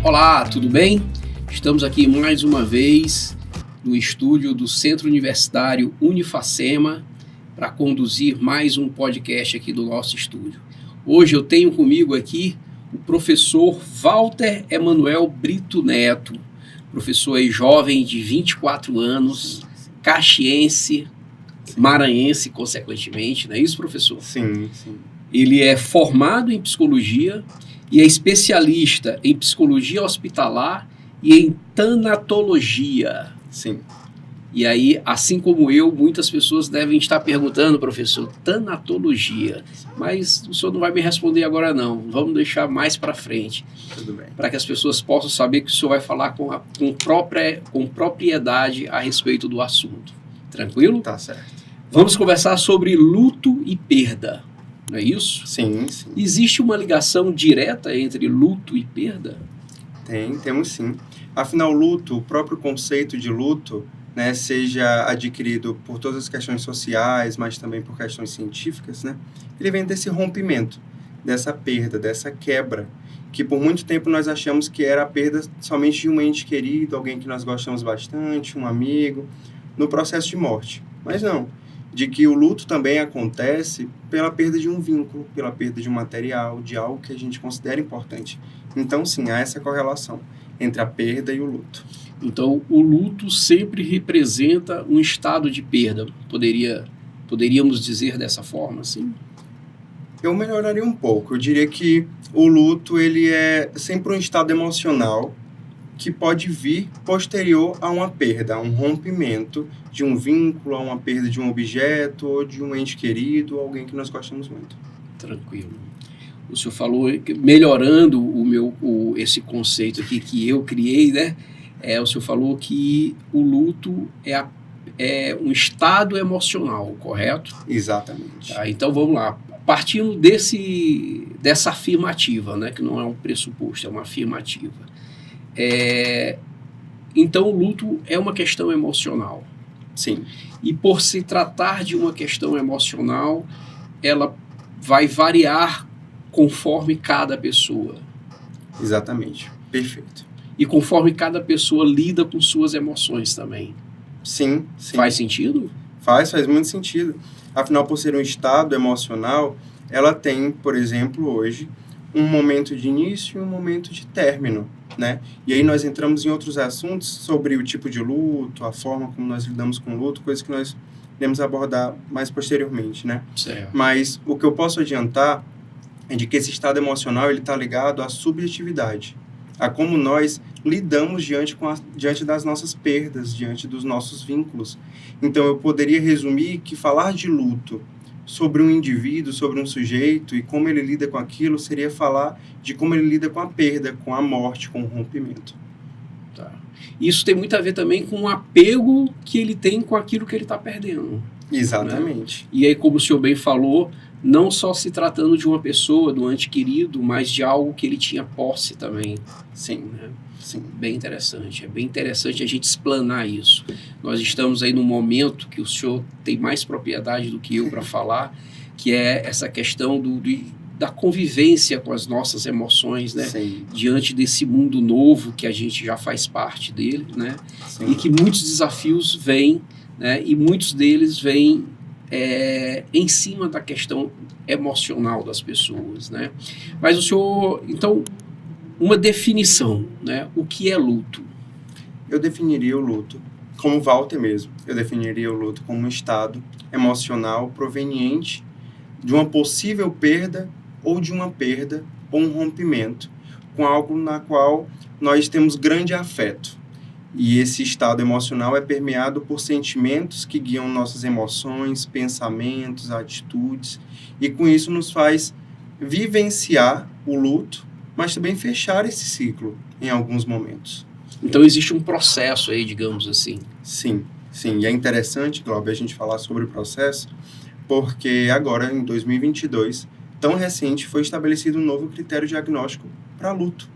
Olá, tudo bem? Estamos aqui mais uma vez no estúdio do Centro Universitário Unifacema para conduzir mais um podcast aqui do nosso estúdio. Hoje eu tenho comigo aqui o professor Walter Emanuel Brito Neto, professor aí jovem de 24 anos, caxiense, maranhense, consequentemente, não é isso, professor? Sim. Ele é formado em psicologia e é especialista em psicologia hospitalar e em tanatologia. Sim. E aí, assim como eu, muitas pessoas devem estar perguntando, professor, tanatologia. Mas o senhor não vai me responder agora não, vamos deixar mais para frente. Tudo bem. Para que as pessoas possam saber que o senhor vai falar com propriedade a respeito do assunto. Tranquilo? Tá certo. Vamos conversar sobre luto e perda, não é isso? Sim. Existe uma ligação direta entre luto e perda? Temos sim. Afinal, luto, o próprio conceito de luto, né, seja adquirido por todas as questões sociais, mas também por questões científicas, né, ele vem desse rompimento, dessa perda, dessa quebra, que por muito tempo nós achamos que era a perda somente de um ente querido, alguém que nós gostamos bastante, um amigo, no processo de morte. Mas não, de que o luto também acontece pela perda de um vínculo, pela perda de um material, de algo que a gente considera importante. Então, sim, há essa correlação entre a perda e o luto. Então, o luto sempre representa um estado de perda. Poderíamos dizer dessa forma, sim? Eu melhoraria um pouco. Eu diria que o luto ele é sempre um estado emocional que pode vir posterior a uma perda, a um rompimento de um vínculo, a uma perda de um objeto ou de um ente querido, alguém que nós gostamos muito. Tranquilo. O senhor falou, melhorando esse conceito aqui que eu criei, né? O senhor falou que o luto é um estado emocional, correto? Exatamente. Tá, então vamos lá. Partindo dessa afirmativa, né? Que não é um pressuposto, é uma afirmativa. Então o luto é uma questão emocional. Sim. E por se tratar de uma questão emocional, ela vai variar conforme cada pessoa. Exatamente. Perfeito. E conforme cada pessoa lida com suas emoções também. Sim. Faz sentido? Faz muito sentido. Afinal, por ser um estado emocional, ela tem, por exemplo, hoje, um momento de início e um momento de término, né? E aí nós entramos em outros assuntos sobre o tipo de luto, a forma como nós lidamos com o luto, coisas que nós iremos abordar mais posteriormente, né? Certo. Mas o que eu posso adiantar é de que esse estado emocional ele está ligado à subjetividade, a como nós lidamos diante das nossas perdas, diante dos nossos vínculos. Então eu poderia resumir que falar de luto sobre um indivíduo, sobre um sujeito e como ele lida com aquilo, seria falar de como ele lida com a perda, com a morte, com o rompimento. Tá. Isso tem muito a ver também com o apego que ele tem com aquilo que ele está perdendo. Exatamente. Né? E aí, como o senhor bem falou, não só se tratando de uma pessoa, do ente querido, mas de algo que ele tinha posse também. Sim. Né? Sim. Bem interessante. É bem interessante a gente explanar isso. Nós estamos aí num momento que o senhor tem mais propriedade do que eu para falar, que é essa questão da convivência com as nossas emoções, né? Sim. Diante desse mundo novo que a gente já faz parte dele, né? Sim. E que muitos desafios vêm, né? E muitos deles vêm em cima da questão emocional das pessoas, né? Mas o senhor, então, uma definição, né? O que é luto? Eu definiria o luto como Walter mesmo. Eu definiria o luto como um estado emocional proveniente de uma possível perda ou de uma perda ou um rompimento com algo na qual nós temos grande afeto. E esse estado emocional é permeado por sentimentos que guiam nossas emoções, pensamentos, atitudes, e com isso nos faz vivenciar o luto, mas também fechar esse ciclo em alguns momentos. Então existe um processo aí, digamos assim. Sim. E é interessante, Glauber, a gente falar sobre o processo, porque agora, em 2022, tão recente, foi estabelecido um novo critério diagnóstico para luto,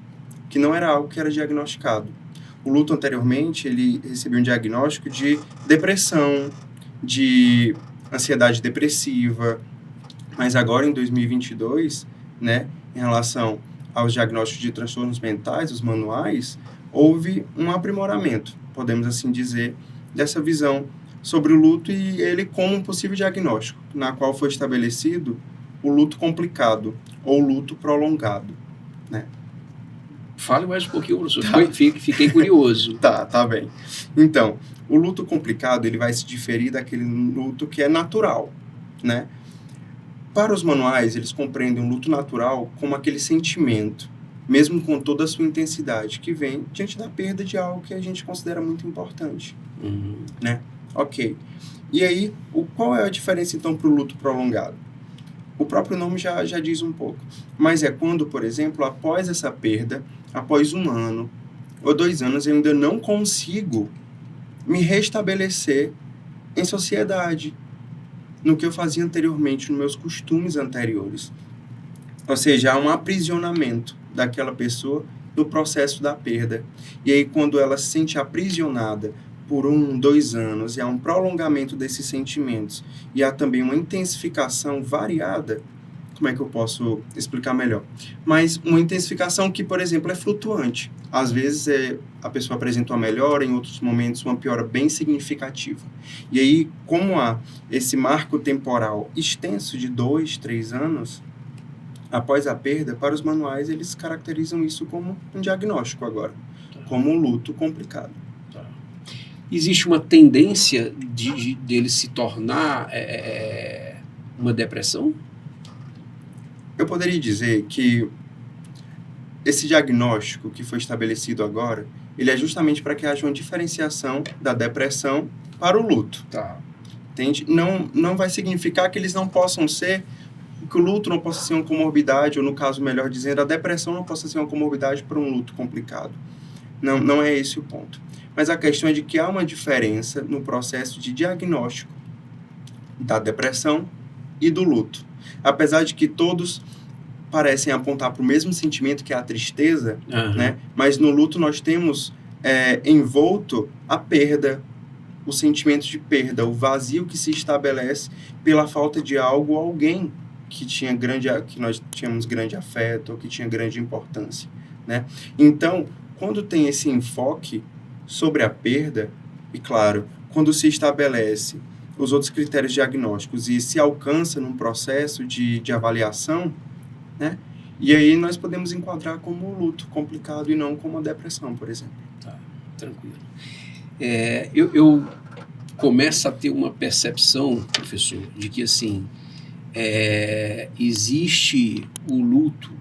que não era algo que era diagnosticado. O luto, anteriormente, ele recebia um diagnóstico de depressão, de ansiedade depressiva, mas agora, em 2022, né, em relação aos diagnósticos de transtornos mentais, os manuais, houve um aprimoramento, podemos assim dizer, dessa visão sobre o luto e ele como um possível diagnóstico, na qual foi estabelecido o luto complicado ou luto prolongado, né? Fale mais um pouquinho, professor. Tá. Fiquei curioso. Tá bem. Então, o luto complicado, ele vai se diferir daquele luto que é natural, né? Para os manuais, eles compreendem o luto natural como aquele sentimento, mesmo com toda a sua intensidade, que vem diante da perda de algo que a gente considera muito importante, né? Ok. E aí, qual é a diferença, então, para o luto prolongado? O próprio nome já diz um pouco. Mas é quando, por exemplo, após essa perda, após 1 ano ou 2 anos, eu ainda não consigo me restabelecer em sociedade, no que eu fazia anteriormente, nos meus costumes anteriores. Ou seja, há um aprisionamento daquela pessoa no processo da perda. E aí, quando ela se sente aprisionada por 1, 2 anos, e há um prolongamento desses sentimentos, e há também uma intensificação variada, como é que eu posso explicar melhor? Mas uma intensificação que, por exemplo, é flutuante. Às vezes a pessoa apresenta uma melhora, em outros momentos uma piora bem significativa. E aí, como há esse marco temporal extenso de 2, 3 anos, após a perda, para os manuais, eles caracterizam isso como um diagnóstico agora, como um luto complicado. Existe uma tendência dele se tornar uma depressão? Eu poderia dizer que esse diagnóstico que foi estabelecido agora, ele é justamente para que haja uma diferenciação da depressão para o luto. Tá. Entende? Não vai significar que eles não possam ser, que o luto não possa ser uma comorbidade, ou no caso, melhor dizendo, a depressão não possa ser uma comorbidade para um luto complicado. Não é esse o ponto. Mas a questão é de que há uma diferença no processo de diagnóstico da depressão e do luto. Apesar de que todos parecem apontar para o mesmo sentimento, que é a tristeza, né? Mas no luto nós temos envolto a perda, o sentimento de perda, o vazio que se estabelece pela falta de algo ou alguém que nós tínhamos grande afeto, ou que tinha grande importância, né? Então, quando tem esse enfoque sobre a perda, e claro, quando se estabelece os outros critérios diagnósticos e se alcança num processo de avaliação, né? E aí nós podemos enquadrar como um luto complicado e não como uma depressão, por exemplo. Tá, tranquilo. Eu começo a ter uma percepção, professor, de que assim, existe o luto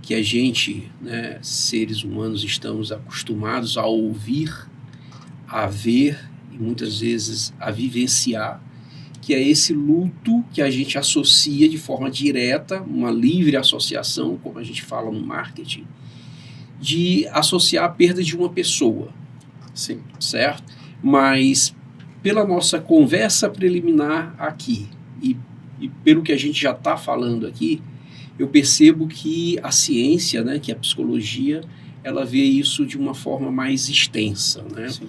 que a gente, né, seres humanos, estamos acostumados a ouvir, a ver e muitas vezes a vivenciar, que é esse luto que a gente associa de forma direta, uma livre associação, como a gente fala no marketing, de associar a perda de uma pessoa. Sim. Certo? Mas pela nossa conversa preliminar aqui e pelo que a gente já está falando aqui, eu percebo que a ciência, né, que a psicologia, ela vê isso de uma forma mais extensa, né? Sim.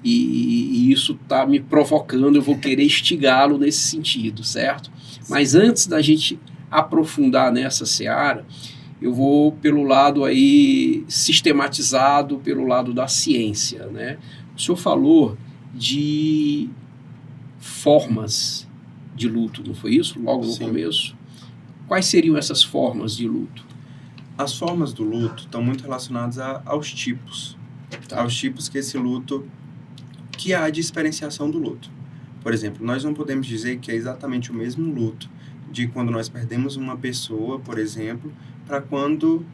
E isso está me provocando, eu vou querer instigá-lo nesse sentido, certo? Mas antes da gente aprofundar nessa seara, eu vou pelo lado aí sistematizado, pelo lado da ciência, né? O senhor falou de formas de luto, não foi isso? Logo no Sim. começo. Quais seriam essas formas de luto? As formas do luto estão muito relacionadas aos tipos. Tá. Aos tipos que esse luto, que há de experienciação do luto. Por exemplo, nós não podemos dizer que é exatamente o mesmo luto de quando nós perdemos uma pessoa, por exemplo, para quando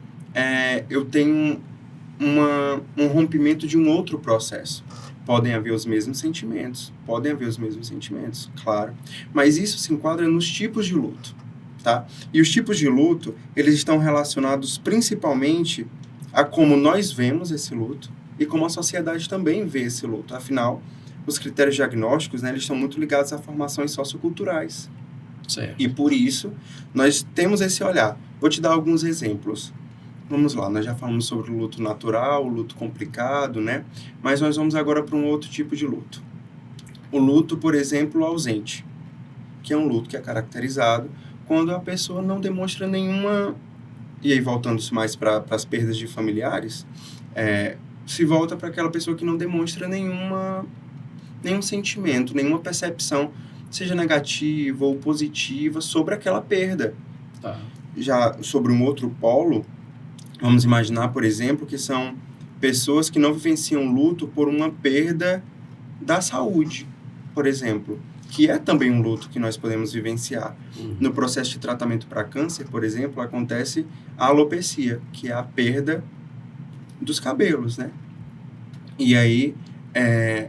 eu tenho um rompimento de um outro processo. Podem haver os mesmos sentimentos, claro. Mas isso se enquadra nos tipos de luto, tá? E os tipos de luto, eles estão relacionados principalmente a como nós vemos esse luto e como a sociedade também vê esse luto. Afinal, os critérios diagnósticos, né, eles estão muito ligados a formações socioculturais. Certo. E por isso, nós temos esse olhar. Vou te dar alguns exemplos. Vamos lá, nós já falamos sobre o luto natural, o luto complicado, né? Mas nós vamos agora para um outro tipo de luto. O luto, por exemplo, ausente, que é um luto que é caracterizado quando a pessoa não demonstra nenhuma e aí voltando-se mais para as perdas de familiares, se volta para aquela pessoa que não demonstra nenhum sentimento, nenhuma percepção, seja negativa ou positiva, sobre aquela perda. Tá. Já sobre um outro polo, vamos imaginar, por exemplo, que são pessoas que não vivenciam luto por uma perda da saúde, por exemplo, que é também um luto que nós podemos vivenciar. No processo de tratamento para câncer, por exemplo, acontece a alopecia, que é a perda dos cabelos, né? E aí,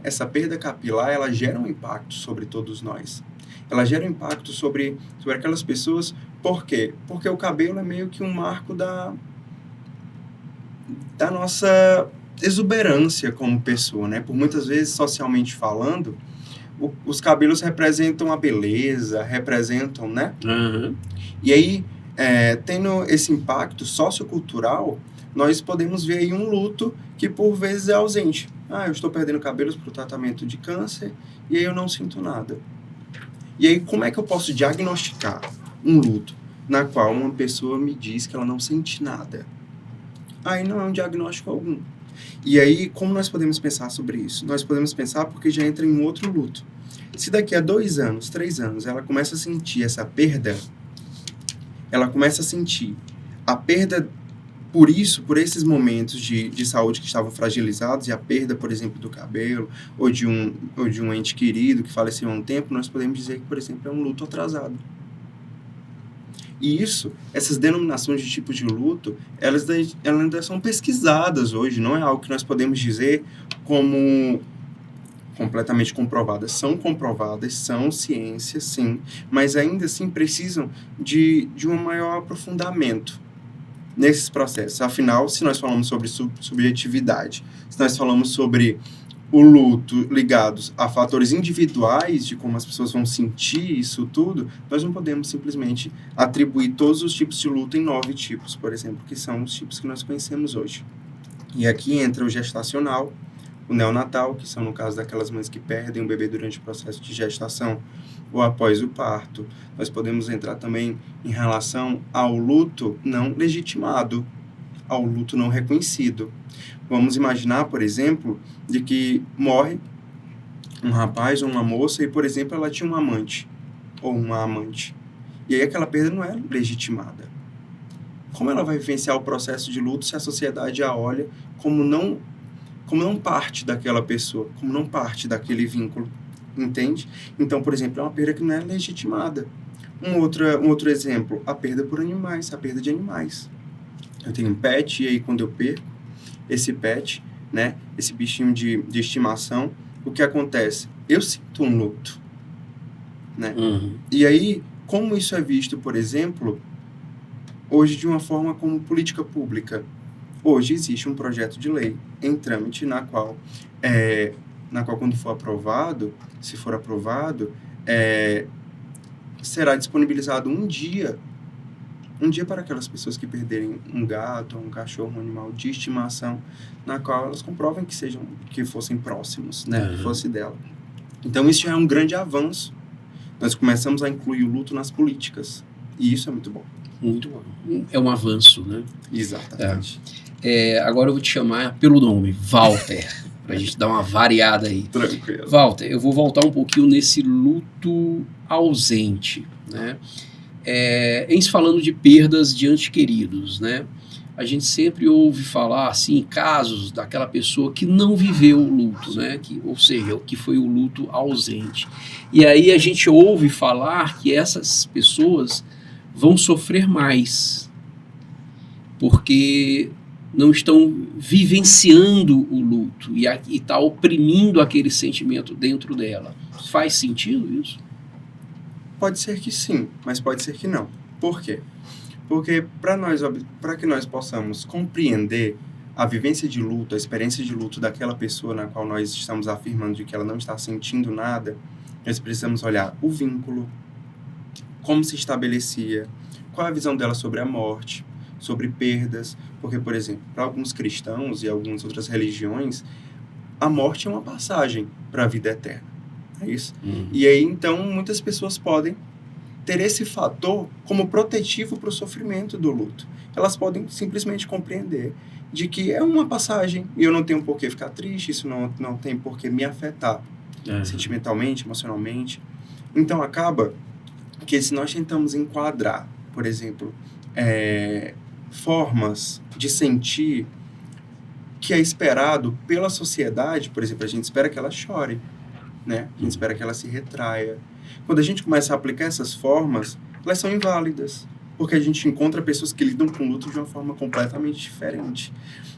essa perda capilar, ela gera um impacto sobre todos nós. Ela gera um impacto sobre aquelas pessoas. Por quê? Porque o cabelo é meio que um marco da nossa exuberância como pessoa, né? Por muitas vezes, socialmente falando, os cabelos representam a beleza, representam, né? Uhum. E aí, tendo esse impacto sociocultural, nós podemos ver aí um luto que por vezes é ausente. Eu estou perdendo cabelos para o tratamento de câncer e aí eu não sinto nada. E aí, como é que eu posso diagnosticar um luto na qual uma pessoa me diz que ela não sente nada? Aí não é um diagnóstico algum. E aí, como nós podemos pensar sobre isso? Nós podemos pensar porque já entra em um outro luto. Se daqui a 2 anos, 3 anos, ela começa a sentir essa perda, ela começa a sentir a perda por esses momentos de saúde que estavam fragilizados, e a perda, por exemplo, do cabelo, ou de um ente querido que faleceu há um tempo, nós podemos dizer que, por exemplo, é um luto atrasado. E essas denominações de tipo de luto, elas ainda são pesquisadas hoje, não é algo que nós podemos dizer como completamente comprovadas. São comprovadas, são ciência, sim, mas ainda assim precisam de um maior aprofundamento nesses processos. Afinal, se nós falamos sobre subjetividade, se nós falamos sobre o luto ligados a fatores individuais de como as pessoas vão sentir isso tudo, nós não podemos simplesmente atribuir todos os tipos de luto em 9 tipos, por exemplo, que são os tipos que nós conhecemos hoje. E aqui entra o gestacional, o neonatal, que são no caso daquelas mães que perdem o bebê durante o processo de gestação ou após o parto. Nós podemos entrar também em relação ao luto não legitimado, ao luto não reconhecido. Vamos imaginar, por exemplo, de que morre um rapaz ou uma moça e, por exemplo, ela tinha um amante ou uma amante. E aí aquela perda não é legitimada. Como ela vai vivenciar o processo de luto se a sociedade a olha como não parte daquela pessoa, como não parte daquele vínculo, entende? Então, por exemplo, é uma perda que não é legitimada. Um outro exemplo, a perda por animais, a perda de animais. Eu tenho um pet e aí quando eu perco esse pet, né, esse bichinho de estimação, o que acontece? Eu sinto um luto, né? Uhum. E aí, como isso é visto, por exemplo, hoje de uma forma como política pública? Hoje existe um projeto de lei em trâmite na qual quando for aprovado, se for aprovado, será disponibilizado um dia para aquelas pessoas que perderem um gato, um cachorro, um animal de estimação, na qual elas comprovem que fossem próximos, né, que fosse dela. Então isso já é um grande avanço. Nós começamos a incluir o luto nas políticas, e isso é muito bom. Muito bom. É um avanço, né? Exatamente. Agora eu vou te chamar pelo nome, Walter, para a gente dar uma variada aí. Tranquilo. Walter, eu vou voltar um pouquinho nesse luto ausente, né? Em se falando de perdas de entes queridos, né? A gente sempre ouve falar, assim, casos daquela pessoa que não viveu o luto, né? Ou seja, o que foi o luto ausente. E aí a gente ouve falar que essas pessoas vão sofrer mais, porque não estão vivenciando o luto e está oprimindo aquele sentimento dentro dela. Faz sentido isso? Pode ser que sim, mas pode ser que não. Por quê? Porque para que nós possamos compreender a vivência de luto, a experiência de luto daquela pessoa na qual nós estamos afirmando de que ela não está sentindo nada, nós precisamos olhar o vínculo, como se estabelecia, qual a visão dela sobre a morte, sobre perdas, porque, por exemplo, para alguns cristãos e algumas outras religiões, a morte é uma passagem para a vida eterna, é isso? Uhum. E aí, então, muitas pessoas podem ter esse fator como protetivo para o sofrimento do luto. Elas podem simplesmente compreender de que é uma passagem e eu não tenho por que ficar triste, isso não tem por que me afetar sentimentalmente, emocionalmente. Então, acaba que se nós tentamos enquadrar, por exemplo, formas de sentir que é esperado pela sociedade, por exemplo, a gente espera que ela chore, né? A gente espera que ela se retraia. Quando a gente começa a aplicar essas formas, elas são inválidas, porque a gente encontra pessoas que lidam com o luto de uma forma completamente diferente.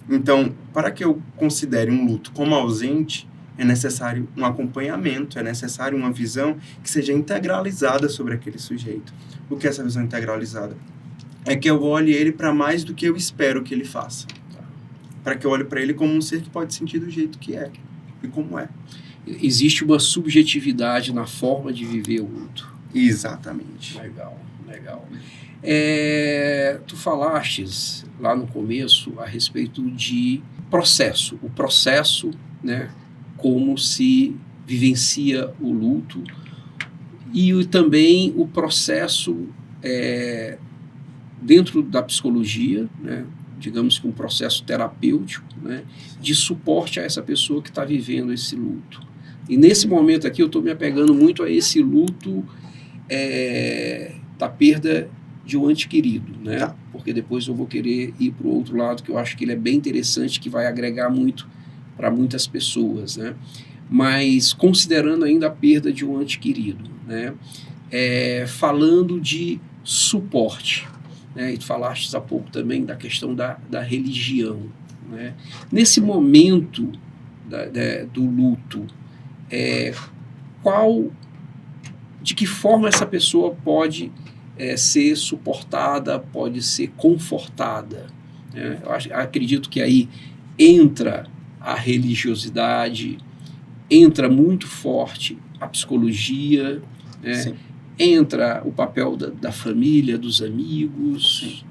Então, para que eu considere um luto como ausente, é necessário um acompanhamento, é necessário uma visão que seja integralizada sobre aquele sujeito. O que é essa visão integralizada? É que eu olhe ele para mais do que eu espero que ele faça. Para que eu olhe para ele como um ser que pode sentir do jeito que é e como é. Existe uma subjetividade na forma de viver o luto. Exatamente. Legal. Tu falastes lá no começo a respeito de processo. O processo, né, como se vivencia o luto e também o processo dentro da psicologia, né, digamos que um processo terapêutico, né, de suporte a essa pessoa que está vivendo esse luto. E nesse momento aqui eu estou me apegando muito a esse luto da perda de um ente querido, né? Tá. Porque depois eu vou querer ir para o outro lado, que eu acho que ele é bem interessante, que vai agregar muito para muitas pessoas, né? Mas considerando ainda a perda de um ente querido, né? Falando de suporte, né? E tu falaste há pouco também da questão da religião, né? Nesse momento do luto, de que forma essa pessoa pode ser suportada, pode ser confortada, né? Acredito que aí entra a religiosidade, entra muito forte a psicologia, né? Entra o papel da família, dos amigos. Sim.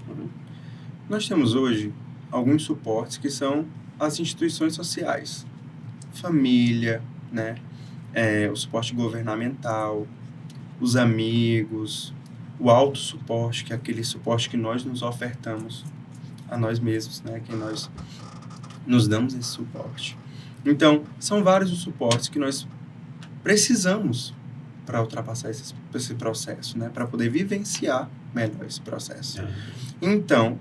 Nós temos hoje alguns suportes que são as instituições sociais, família, né? O suporte governamental, os amigos, o autossuporte, que é aquele suporte que nós nos ofertamos a nós mesmos, né? Que nós nos damos esse suporte. Então, são vários os suportes que nós precisamos para ultrapassar esse processo, né? Para poder vivenciar melhor esse processo. Então,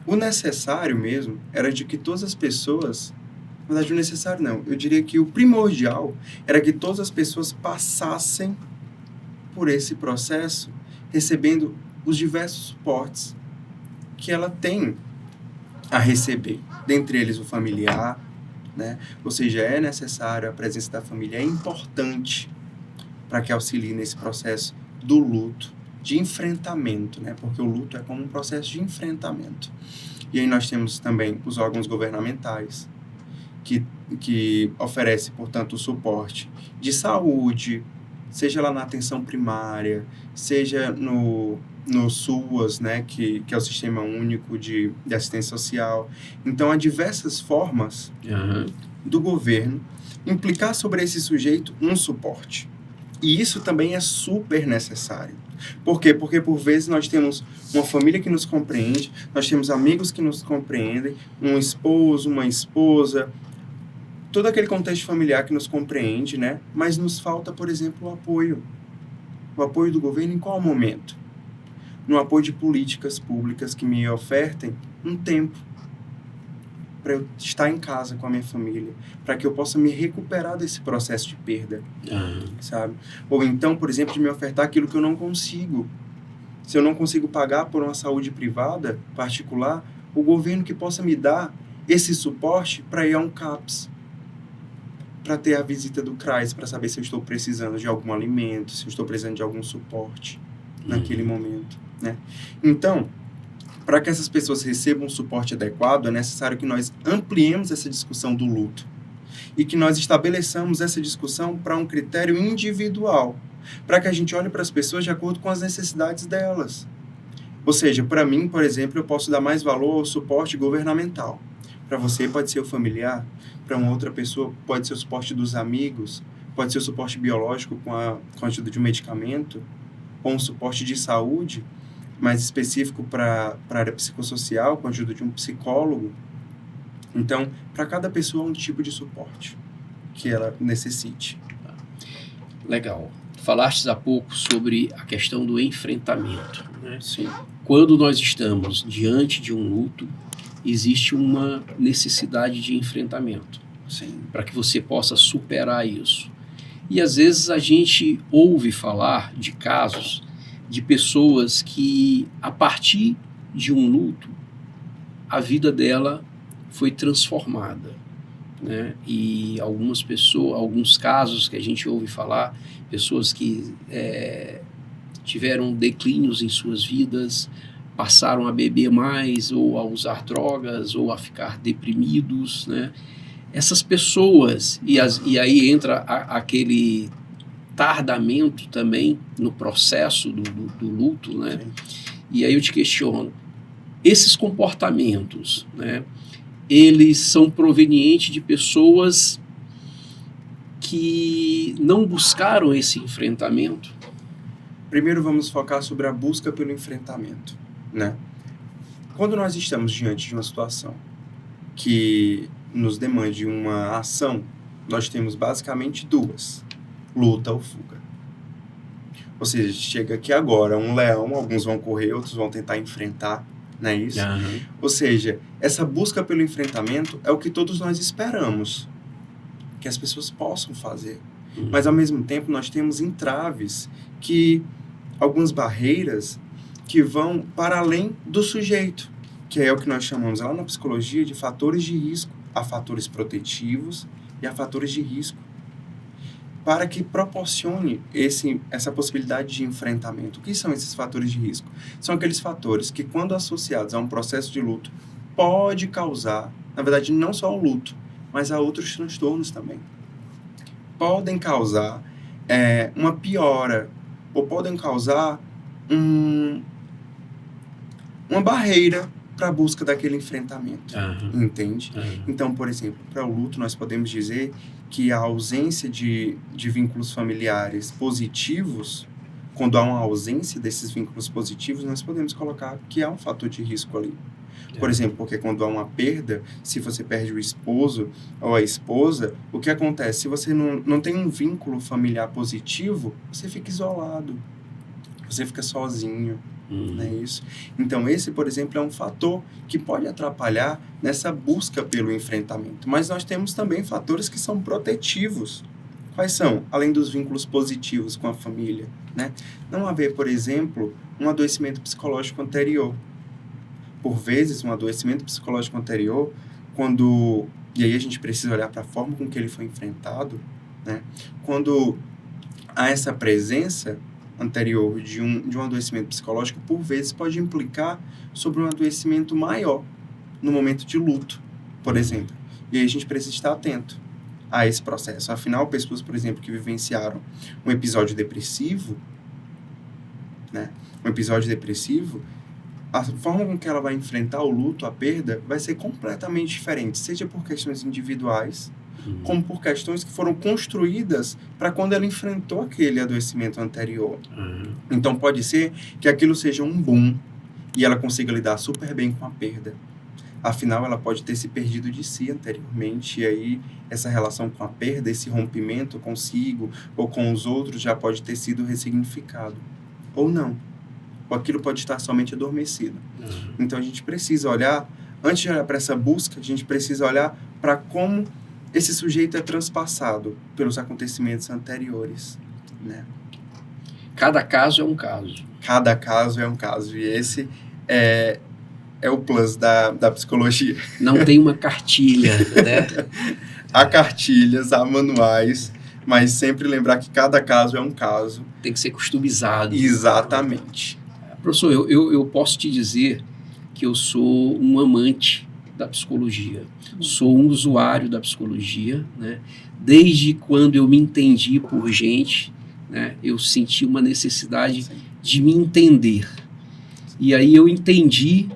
o necessário mesmo era de que todas as pessoas... Na verdade, o necessário não. Eu diria que o primordial era que todas as pessoas passassem por esse processo recebendo os diversos suportes que ela tem a receber. Dentre eles o familiar, né? Ou seja, é necessário, a presença da família é importante para que auxilie nesse processo do luto, de enfrentamento, né? Porque o luto é como um processo de enfrentamento. E aí nós temos também os órgãos governamentais, que oferece, portanto, o suporte de saúde, seja lá na atenção primária, seja no SUAS, né, que é o Sistema Único de Assistência Social. Então, há diversas formas do governo implicar sobre esse sujeito um suporte. E isso também é super necessário. Por quê? Porque, por vezes, nós temos uma família que nos compreende, nós temos amigos que nos compreendem, um esposo, uma esposa, todo aquele contexto familiar que nos compreende, né? Mas nos falta, por exemplo, o apoio. O apoio do governo em qual momento? No apoio de políticas públicas que me ofertem um tempo para eu estar em casa com a minha família, para que eu possa me recuperar desse processo de perda, sabe? Ou então, por exemplo, de me ofertar aquilo que eu não consigo. Se eu não consigo pagar por uma saúde privada, particular, o governo que possa me dar esse suporte para ir a um CAPS, para ter a visita do CRAS, para saber se eu estou precisando de algum alimento, se eu estou precisando de algum suporte naquele momento, né? Então, para que essas pessoas recebam um suporte adequado, é necessário que nós ampliemos essa discussão do luto e que nós estabeleçamos essa discussão para um critério individual, para que a gente olhe para as pessoas de acordo com as necessidades delas. Ou seja, para mim, por exemplo, eu posso dar mais valor ao suporte governamental. Para você pode ser o familiar, para uma outra pessoa pode ser o suporte dos amigos, pode ser o suporte biológico com a ajuda de um medicamento, ou um suporte de saúde mais específico para a área psicossocial, com a ajuda de um psicólogo. Então, para cada pessoa, um tipo de suporte que ela necessite. Legal. Falaste há pouco sobre a questão do enfrentamento, né? Sim. Quando nós estamos diante de um luto, existe uma necessidade de enfrentamento. Sim. Para que você possa superar isso. E às vezes a gente ouve falar de casos de pessoas que, a partir de um luto, a vida dela foi transformada, né? E alguns casos que a gente ouve falar, pessoas que tiveram declínios em suas vidas, passaram a beber mais, ou a usar drogas, ou a ficar deprimidos, né? Essas pessoas, e aí entra aquele tardamento também no processo do luto, né? E aí eu te questiono, esses comportamentos, né, eles são provenientes de pessoas que não buscaram esse enfrentamento? Primeiro vamos focar sobre a busca pelo enfrentamento, né? Quando nós estamos diante de uma situação que nos demande uma ação, nós temos basicamente duas: luta ou fuga. Ou seja, chega aqui agora um leão, alguns vão correr, outros vão tentar enfrentar, não é isso? Uhum. Ou seja, essa busca pelo enfrentamento é o que todos nós esperamos que as pessoas possam fazer. Uhum. Mas, ao mesmo tempo, nós temos entraves, algumas barreiras que vão para além do sujeito, que é o que nós chamamos lá na psicologia de fatores de risco. Há fatores protetivos e há fatores de risco, para que proporcione essa possibilidade de enfrentamento. O que são esses fatores de risco? São aqueles fatores que, quando associados a um processo de luto, pode causar, na verdade, não só o luto, mas a outros transtornos também. Podem causar uma piora, ou podem causar uma barreira para a busca daquele enfrentamento, entende? Então, por exemplo, para o luto, nós podemos dizer que a ausência de vínculos familiares positivos, quando há uma ausência desses vínculos positivos, nós podemos colocar que há um fator de risco ali. Por exemplo, porque quando há uma perda, se você perde o esposo ou a esposa, o que acontece? Se você não tem um vínculo familiar positivo, você fica isolado, você fica sozinho. Não é isso? Então, esse, por exemplo, é um fator que pode atrapalhar nessa busca pelo enfrentamento. Mas nós temos também fatores que são protetivos. Quais são? Além dos vínculos positivos com a família, né? Não haver, por exemplo, um adoecimento psicológico anterior. Por vezes, um adoecimento psicológico anterior, e aí a gente precisa olhar para a forma com que ele foi enfrentado, né? Quando há essa presença anterior de um adoecimento psicológico, por vezes pode implicar sobre um adoecimento maior no momento de luto, por exemplo. E aí a gente precisa estar atento a esse processo. Afinal, pessoas, por exemplo, que vivenciaram um episódio depressivo, né? A forma com que ela vai enfrentar o luto, a perda, vai ser completamente diferente, seja por questões individuais, como por questões que foram construídas para quando ela enfrentou aquele adoecimento anterior. Então, pode ser que aquilo seja um boom e ela consiga lidar super bem com a perda. Afinal, ela pode ter se perdido de si anteriormente, e aí essa relação com a perda, esse rompimento consigo ou com os outros já pode ter sido ressignificado. Ou não. Ou aquilo pode estar somente adormecido. Então, a gente precisa olhar, antes de olhar para essa busca, a gente precisa olhar para como esse sujeito é transpassado pelos acontecimentos anteriores, né? Cada caso é um caso. Cada caso é um caso. E esse é o plus da psicologia. Não tem uma cartilha, né? Há cartilhas, há manuais, mas sempre lembrar que cada caso é um caso. Tem que ser customizado. Exatamente. Professor, eu posso te dizer que eu sou um amante da psicologia. Sou um usuário da psicologia, né? Desde quando eu me entendi por gente, né? Eu senti uma necessidade de me entender. E aí eu entendi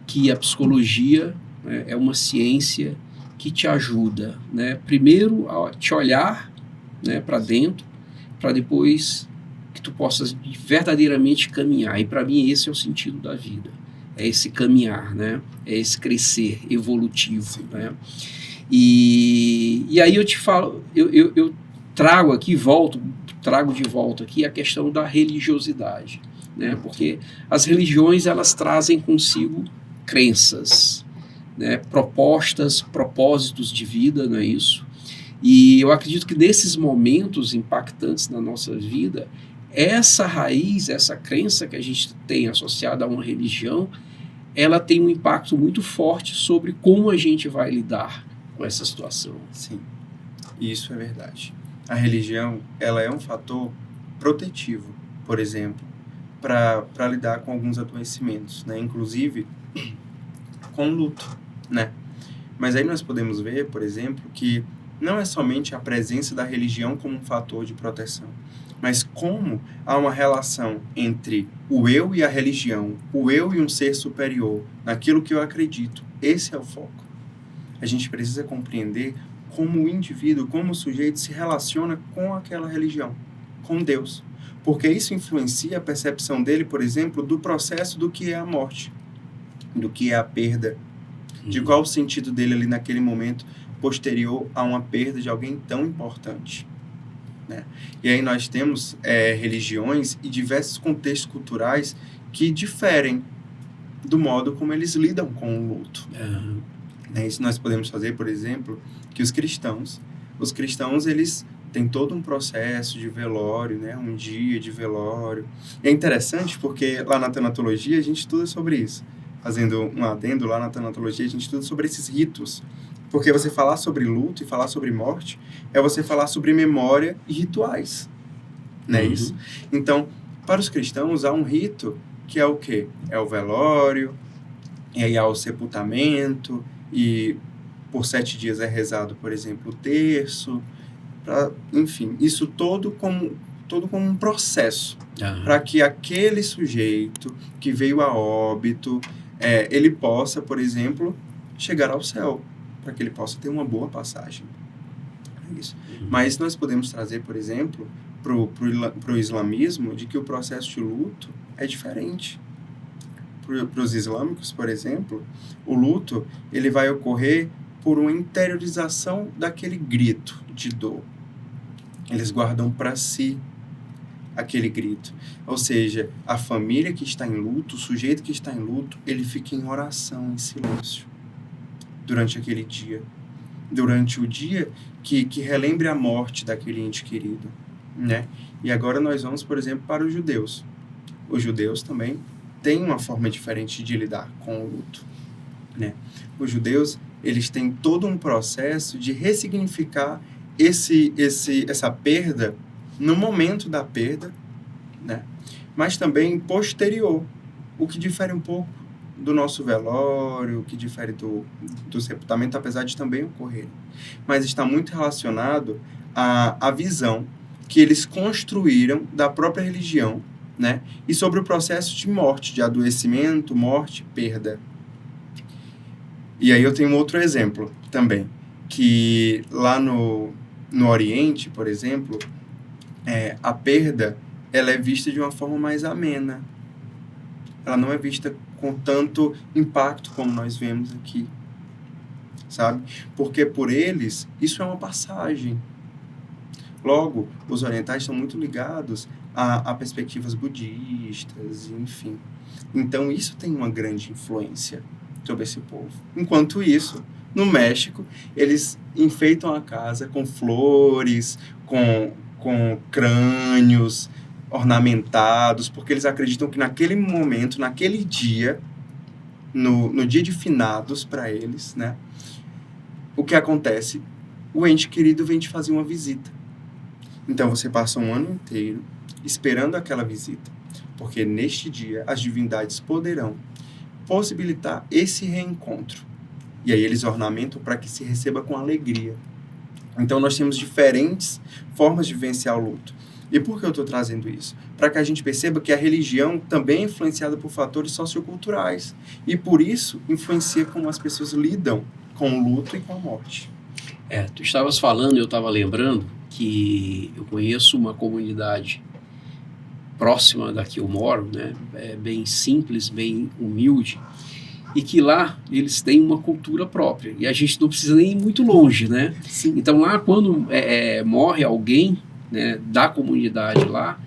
que a psicologia, né, é uma ciência que te ajuda, né? Primeiro a te olhar, né, para dentro, para depois que tu possas verdadeiramente caminhar. E para mim esse é o sentido da vida. É esse caminhar, né? É esse crescer evolutivo, né? E aí eu te falo, eu trago de volta aqui a questão da religiosidade, né? Porque as religiões, elas trazem consigo crenças, né? Propostas, propósitos de vida, não é isso? E eu acredito que nesses momentos impactantes na nossa vida, essa raiz, essa crença que a gente tem associada a uma religião, ela tem um impacto muito forte sobre como a gente vai lidar com essa situação. Sim, isso é verdade. A religião, ela é um fator protetivo, por exemplo, para lidar com alguns adoecimentos, né? Inclusive com luto, né? Mas aí nós podemos ver, por exemplo, que não é somente a presença da religião como um fator de proteção, mas como há uma relação entre o eu e a religião, o eu e um ser superior, naquilo que eu acredito. Esse é o foco. A gente precisa compreender como o indivíduo, como o sujeito se relaciona com aquela religião, com Deus. Porque isso influencia a percepção dele, por exemplo, do processo do que é a morte, do que é a perda, de qual o sentido dele ali naquele momento posterior a uma perda de alguém tão importante, né? E aí nós temos religiões e diversos contextos culturais que diferem do modo como eles lidam com o luto. Isso nós podemos fazer, por exemplo, que os cristãos, eles têm todo um processo de velório, né? Um dia de velório. E é interessante porque lá na tanatologia a gente estuda sobre isso. Fazendo um adendo, lá na tanatologia a gente estuda sobre esses ritos. Porque você falar sobre luto e falar sobre morte é você falar sobre memória e rituais. Não é isso? Então, para os cristãos, há um rito que é o quê? É o velório, e aí há o sepultamento, e por 7 dias é rezado, por exemplo, o terço. Enfim, isso todo como um processo. Para que aquele sujeito que veio a óbito, ele possa, por exemplo, chegar ao céu, para que ele possa ter uma boa passagem. É isso. Mas nós podemos trazer, por exemplo, para o islamismo, de que o processo de luto é diferente. Para os islâmicos, por exemplo, o luto ele vai ocorrer por uma interiorização daquele grito de dor. Eles guardam para si aquele grito. Ou seja, a família que está em luto, o sujeito que está em luto, ele fica em oração, em silêncio, durante aquele dia. Durante o dia que relembre a morte daquele ente querido, né? E agora nós vamos, por exemplo, para os judeus. Os judeus também têm uma forma diferente de lidar com o luto, né? Os judeus, eles têm todo um processo de ressignificar essa perda no momento da perda, né? Mas também posterior, o que difere um pouco do nosso velório, o que difere do sepultamento, apesar de também ocorrer. Mas está muito relacionado à visão que eles construíram da própria religião, né? E sobre o processo de morte, de adoecimento, morte, perda. E aí eu tenho um outro exemplo também, que lá no Oriente, por exemplo, a perda ela é vista de uma forma mais amena. Ela não é vista com tanto impacto como nós vemos aqui, sabe? Porque por eles, isso é uma passagem. Logo, os orientais estão muito ligados a perspectivas budistas, enfim. Então, isso tem uma grande influência sobre esse povo. Enquanto isso, no México, eles enfeitam a casa com flores, com crânios ornamentados, porque eles acreditam que naquele momento, naquele dia, no dia de finados para eles, né? O que acontece? O ente querido vem te fazer uma visita. Então você passa um ano inteiro esperando aquela visita, porque neste dia as divindades poderão possibilitar esse reencontro. E aí eles ornamentam para que se receba com alegria. Então nós temos diferentes formas de vivenciar o luto. E por que eu estou trazendo isso? Para que a gente perceba que a religião também é influenciada por fatores socioculturais. E por isso influencia como as pessoas lidam com o luto e com a morte. Tu estavas falando, eu estava lembrando que eu conheço uma comunidade próxima da que eu moro, né, bem simples, bem humilde, e que lá eles têm uma cultura própria, e a gente não precisa nem ir muito longe, né? Sim. Então lá quando morre alguém, né, da comunidade lá,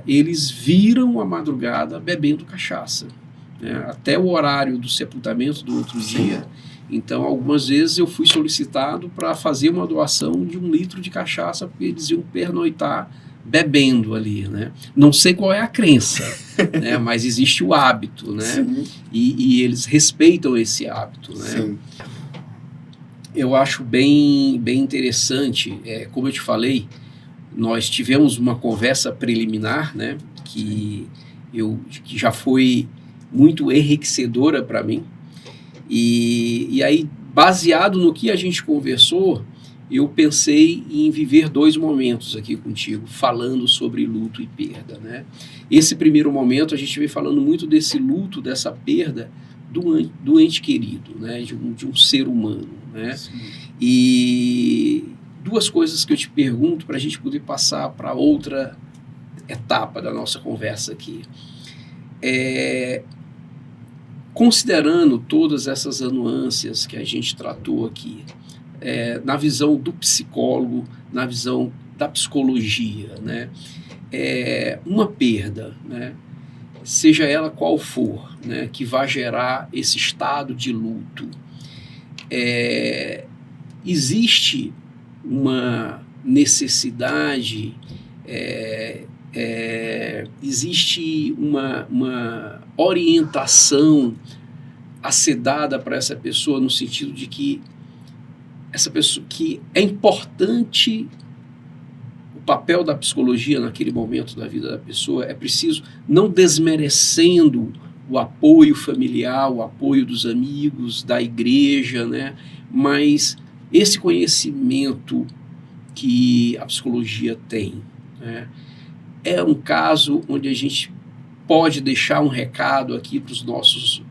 eles viram a madrugada bebendo cachaça, né, até o horário do sepultamento do outro dia. Então algumas vezes eu fui solicitado para fazer uma doação de 1 litro de cachaça, porque eles iam pernoitar bebendo ali, né? Não sei qual é a crença, né? Mas existe o hábito, né? E eles respeitam esse hábito, né? Sim. Eu acho bem interessante, como eu te falei, nós tivemos uma conversa preliminar, né? Que já foi muito enriquecedora para mim, e aí, baseado no que a gente conversou, eu pensei em viver 2 momentos aqui contigo, falando sobre luto e perda, né? Esse primeiro momento, a gente vem falando muito desse luto, dessa perda do ente querido, né? De um ser humano, né? Sim. E 2 coisas que eu te pergunto para a gente poder passar para outra etapa da nossa conversa aqui. Considerando todas essas nuances que a gente tratou aqui, na visão do psicólogo, na visão da psicologia, né? Uma perda, né? Seja ela qual for, né? Que vai gerar esse estado de luto, existe uma necessidade, existe uma orientação a ser dada para essa pessoa, no sentido de que essa pessoa, que é importante o papel da psicologia naquele momento da vida da pessoa, é preciso, não desmerecendo o apoio familiar, o apoio dos amigos, da igreja, né? Mas esse conhecimento que a psicologia tem, né? É um caso onde a gente pode deixar um recado aqui para os nossos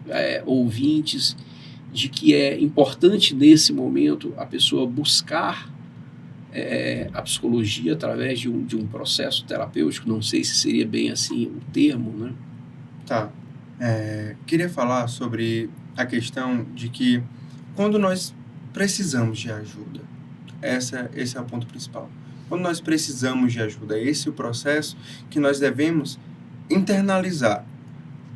ouvintes, de que é importante nesse momento a pessoa buscar a psicologia através de um processo terapêutico. Não sei se seria bem assim o termo, né? Tá. Queria falar sobre a questão de que quando nós precisamos de ajuda, esse é o ponto principal. Quando nós precisamos de ajuda, esse é o processo que nós devemos internalizar.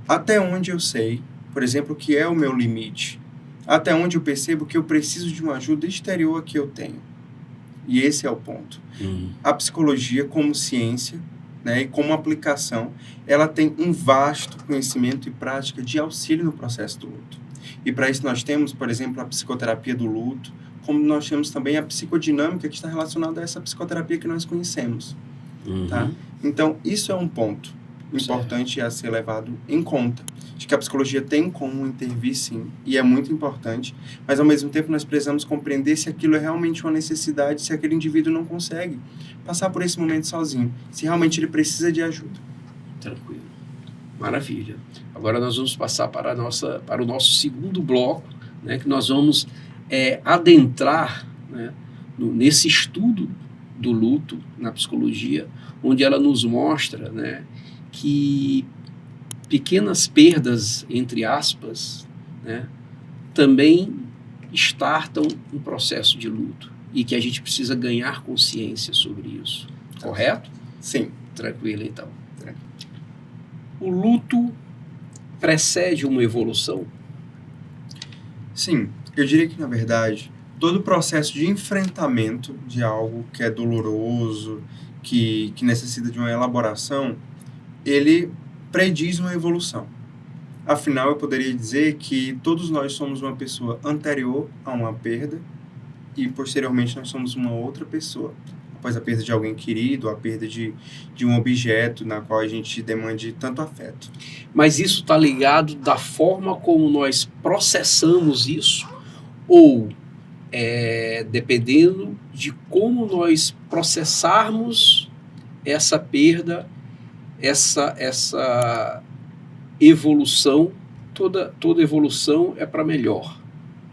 Até onde eu sei, por exemplo, o que é o meu limite. Até onde eu percebo que eu preciso de uma ajuda exterior que eu tenho. E esse é o ponto. A psicologia, como ciência, né, e como aplicação, ela tem um vasto conhecimento e prática de auxílio no processo do luto. E para isso nós temos, por exemplo, a psicoterapia do luto, como nós temos também a psicodinâmica, que está relacionada a essa psicoterapia que nós conhecemos. Tá? Então, isso é um ponto importante a ser levado em conta, de que a psicologia tem como intervir, sim, e é muito importante, mas ao mesmo tempo nós precisamos compreender se aquilo é realmente uma necessidade, se aquele indivíduo não consegue passar por esse momento sozinho, se realmente ele precisa de ajuda. Tranquilo. Maravilha. Agora nós vamos passar para o nosso segundo bloco, né, que nós vamos adentrar, né, nesse estudo do luto na psicologia, onde ela nos mostra, né, que pequenas perdas, entre aspas, né, também startam um processo de luto e que a gente precisa ganhar consciência sobre isso. Correto? Sim. Tranquilo, então. O luto precede uma evolução? Sim. Eu diria que, na verdade, todo o processo de enfrentamento de algo que é doloroso, que necessita de uma elaboração, ele prediz uma evolução. Afinal, eu poderia dizer que todos nós somos uma pessoa anterior a uma perda e, posteriormente, nós somos uma outra pessoa. Após a perda de alguém querido, a perda de um objeto na qual a gente demande tanto afeto. Mas isso está ligado da forma como nós processamos isso, ou dependendo de como nós processarmos essa perda, essa evolução, toda evolução é para melhor,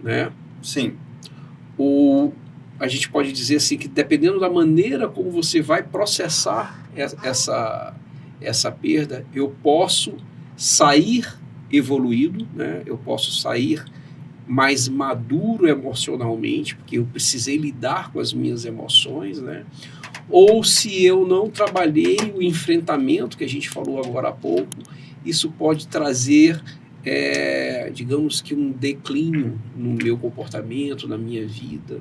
né? Sim. Ou a gente pode dizer assim, que dependendo da maneira como você vai processar essa perda, eu posso sair evoluído, né? Eu posso sair mais maduro emocionalmente, porque eu precisei lidar com as minhas emoções, né? Ou se eu não trabalhei o enfrentamento que a gente falou agora há pouco, isso pode trazer, digamos que um declínio no meu comportamento, na minha vida.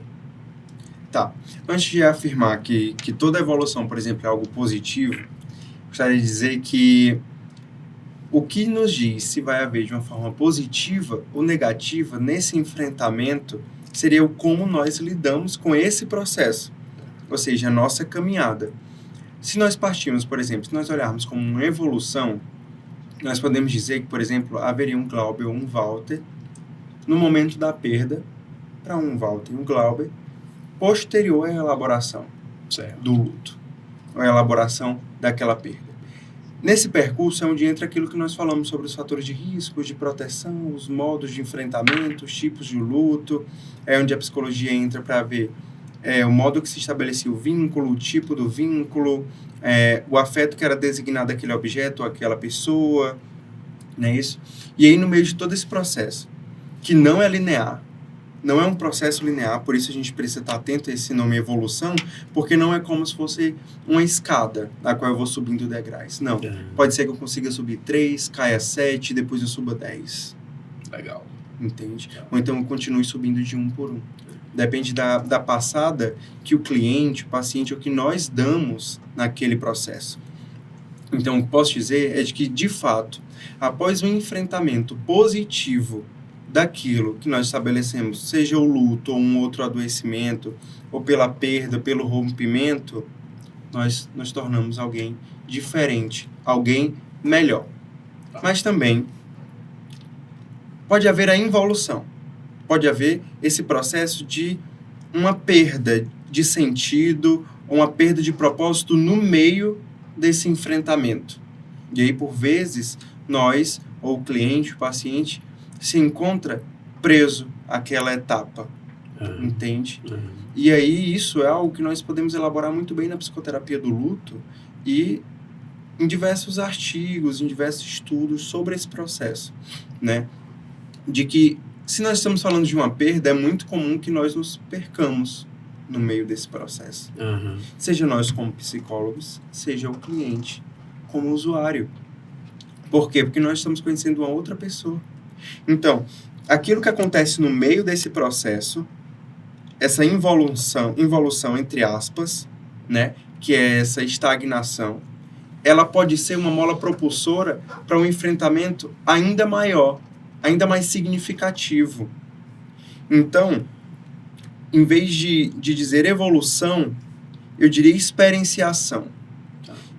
Tá. Antes de afirmar que toda evolução, por exemplo, é algo positivo, gostaria de dizer que o que nos diz se vai haver de uma forma positiva ou negativa nesse enfrentamento seria o como nós lidamos com esse processo, ou seja, a nossa caminhada. Se nós partimos, por exemplo, se nós olharmos como uma evolução, nós podemos dizer que, por exemplo, haveria um Glauber ou um Walter no momento da perda, para um Walter e um Glauber, posterior à elaboração do luto, ou à elaboração daquela perda. Nesse percurso é onde entra aquilo que nós falamos sobre os fatores de risco, de proteção, os modos de enfrentamento, os tipos de luto, é onde a psicologia entra para ver o modo que se estabelecia o vínculo, o tipo do vínculo, o afeto que era designado àquele objeto, àquela pessoa, não é isso? E aí, no meio de todo esse processo, que não é linear, não é um processo linear, por isso a gente precisa estar atento a esse nome evolução, porque não é como se fosse uma escada, na qual eu vou subindo degraus. Não. Pode ser que eu consiga subir 3, caia 7, depois eu suba 10. Legal. Entende? Ou então eu continue subindo de um por um. Depende da passada que o cliente, o paciente, ou que nós damos naquele processo. Então, o que posso dizer é de que, de fato, após um enfrentamento positivo daquilo que nós estabelecemos, seja o luto ou um outro adoecimento, ou pela perda, pelo rompimento, nós nos tornamos alguém diferente, alguém melhor. Mas também pode haver a involução, pode haver esse processo de uma perda de sentido, ou uma perda de propósito no meio desse enfrentamento. E aí, por vezes, nós, ou o cliente, o paciente, se encontra preso àquela etapa, entende? E aí isso é algo que nós podemos elaborar muito bem na psicoterapia do luto e em diversos artigos, em diversos estudos sobre esse processo, né? De que, se nós estamos falando de uma perda, é muito comum que nós nos percamos no meio desse processo. Seja nós como psicólogos, seja o cliente como usuário. Por quê? Porque nós estamos conhecendo uma outra pessoa. Então, aquilo que acontece no meio desse processo, essa involução entre aspas, né, que é essa estagnação, ela pode ser uma mola propulsora para um enfrentamento ainda maior, ainda mais significativo. Então, em vez de dizer evolução, eu diria experienciação.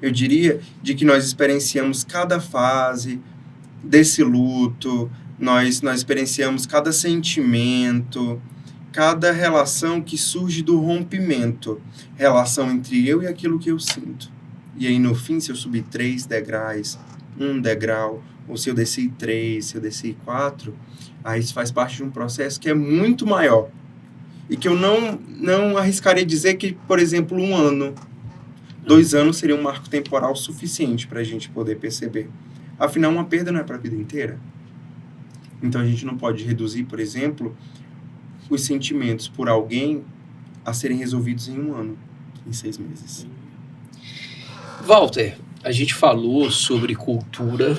Eu diria de que nós experienciamos cada fase desse luto, nós experienciamos cada sentimento, cada relação que surge do rompimento, relação entre eu e aquilo que eu sinto. E aí, no fim, se eu subir 3 degraus, 1 degrau, ou se eu desci 3, se eu desci 4, aí isso faz parte de um processo que é muito maior. E que eu não arriscaria dizer que, por exemplo, 1 ano, 2 anos seria um marco temporal suficiente para a gente poder perceber. Afinal, uma perda não é para a vida inteira. Então, a gente não pode reduzir, por exemplo, os sentimentos por alguém a serem resolvidos em 1 ano, em 6 meses. Walter, a gente falou sobre cultura,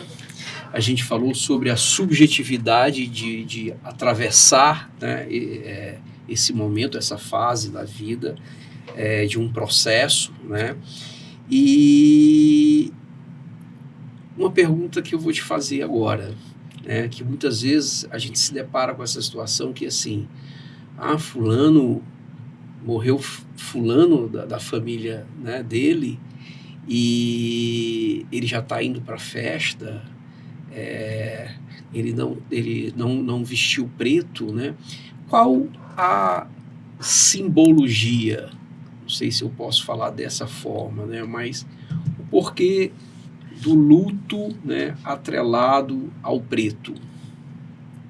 a gente falou sobre a subjetividade de atravessar, né, esse momento, essa fase da vida, de um processo, né? E uma pergunta que eu vou te fazer agora, que muitas vezes a gente se depara com essa situação que, assim, morreu fulano da família, né, dele, e ele já está indo para a festa, ele não vestiu preto, né? Qual a simbologia, não sei se eu posso falar dessa forma, né, mas o porquê do luto, né, atrelado ao preto?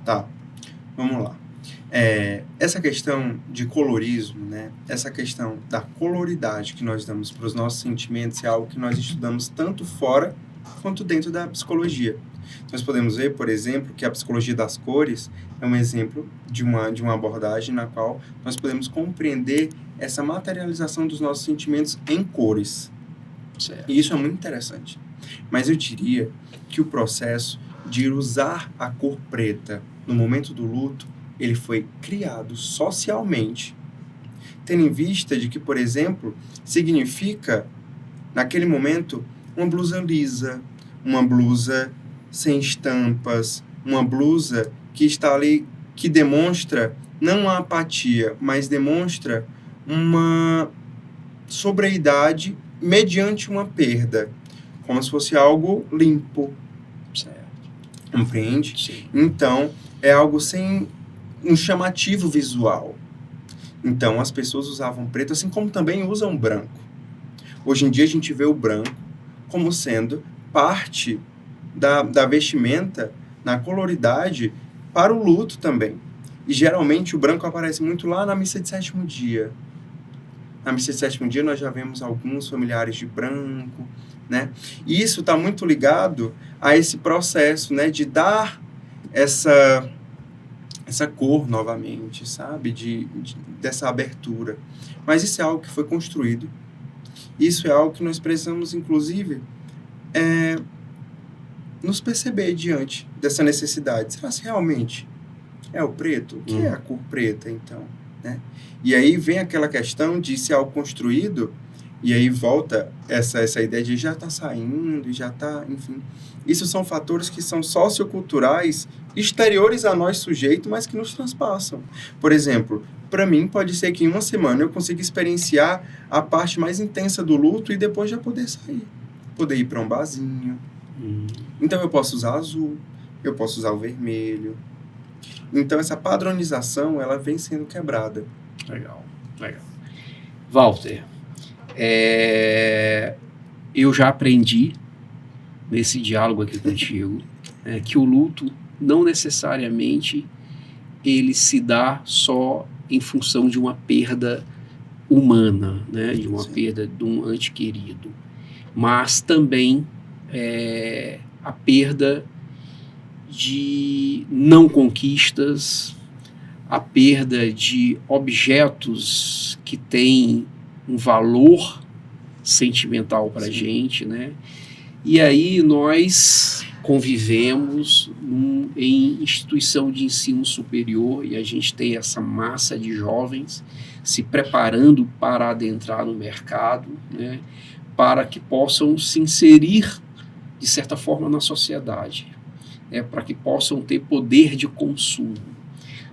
Tá, vamos lá. Essa questão de colorismo, né? Essa questão da coloridade que nós damos para os nossos sentimentos é algo que nós estudamos tanto fora quanto dentro da psicologia. Nós podemos ver, por exemplo, que a psicologia das cores é um exemplo de uma abordagem na qual nós podemos compreender essa materialização dos nossos sentimentos em cores. Certo. E isso é muito interessante. Mas eu diria que o processo de usar a cor preta no momento do luto, ele foi criado socialmente, tendo em vista de que, por exemplo, significa, naquele momento, uma blusa lisa, uma blusa sem estampas, uma blusa que está ali, que demonstra não a apatia, mas demonstra uma sobriedade mediante uma perda, como se fosse algo limpo. Certo. Compreende? Sim. Então, é algo sem um chamativo visual. Então, as pessoas usavam preto, assim como também usam branco. Hoje em dia, a gente vê o branco como sendo parte da vestimenta na coloridade para o luto também. E, geralmente, o branco aparece muito lá na missa de sétimo dia. Na missa de sétimo dia, nós já vemos alguns familiares de branco, né? E isso está muito ligado a esse processo, né, de dar essa cor novamente, sabe? Dessa abertura. Mas isso é algo que foi construído. Isso é algo que nós precisamos, inclusive, nos perceber diante dessa necessidade. Será que realmente é o preto? O que é a cor preta, então? Né? E aí vem aquela questão de se algo construído, e aí volta essa ideia de já está saindo, já está, enfim. Isso são fatores que são socioculturais, exteriores a nós sujeito, mas que nos transpassam. Por exemplo, para mim pode ser que em uma semana eu consiga experienciar a parte mais intensa do luto e depois já poder sair. Poder ir para um barzinho. Então eu posso usar azul, eu posso usar o vermelho. Então essa padronização, ela vem sendo quebrada. Legal. Walter, eu já aprendi nesse diálogo aqui contigo que o luto não necessariamente ele se dá só em função de uma perda humana, né, de uma perda de um ente querido, mas também a perda de não conquistas, a perda de objetos que têm um valor sentimental para a gente, né? E aí nós convivemos em instituição de ensino superior e a gente tem essa massa de jovens se preparando para adentrar no mercado, né? Para que possam se inserir, de certa forma, na sociedade, né? Para que possam ter poder de consumo.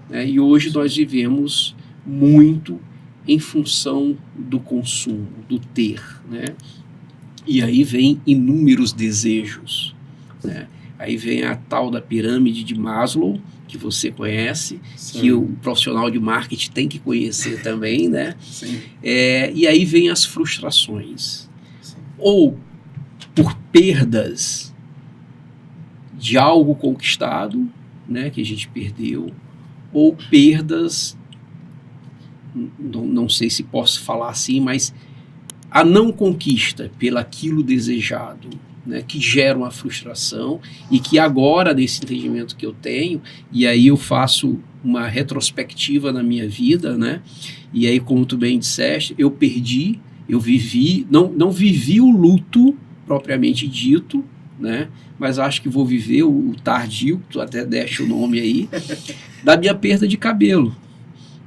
E hoje nós vivemos muito em função do consumo, do ter, né? E aí vem inúmeros desejos, né? Aí vem a tal da pirâmide de Maslow, que você conhece, sim, que o profissional de marketing tem que conhecer também, né? Sim. E aí vem as frustrações. Sim. Ou por perdas de algo conquistado, né, que a gente perdeu, ou perdas, não sei se posso falar assim, mas a não conquista pelaquilo desejado, né, que gera uma frustração e que agora, nesse entendimento que eu tenho, e aí eu faço uma retrospectiva na minha vida, né, e aí, como tu bem disseste, eu perdi, eu vivi, não vivi o luto propriamente dito, né, mas acho que vou viver o tardio, que tu até deste o nome aí, da minha perda de cabelo,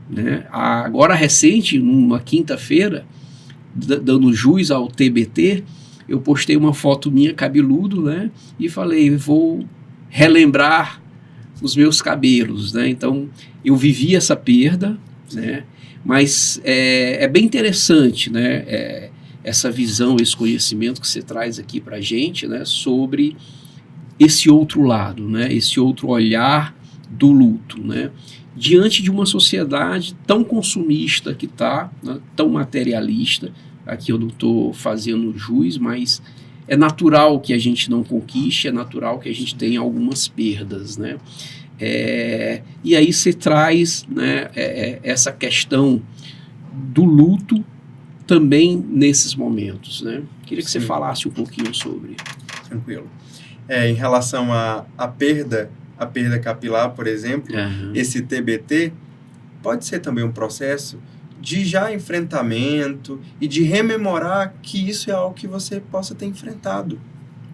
né? Agora recente, numa quinta-feira, dando jus ao TBT, eu postei uma foto minha cabeludo, né? E falei, vou relembrar os meus cabelos, né? Então, eu vivi essa perda, né? Mas é bem interessante, né? Essa visão, esse conhecimento que você traz aqui para a gente, né? Sobre esse outro lado, né? Esse outro olhar do luto, né? Diante de uma sociedade tão consumista que está, né? Tão materialista. Aqui eu não estou fazendo jus, mas é natural que a gente não conquiste, é natural que a gente tenha algumas perdas, né? E aí você traz, né, essa questão do luto também nesses momentos, né? Queria que você falasse um pouquinho sobre. Tranquilo. Em relação à perda capilar, por exemplo, esse TBT pode ser também um processo de já enfrentamento e de rememorar que isso é algo que você possa ter enfrentado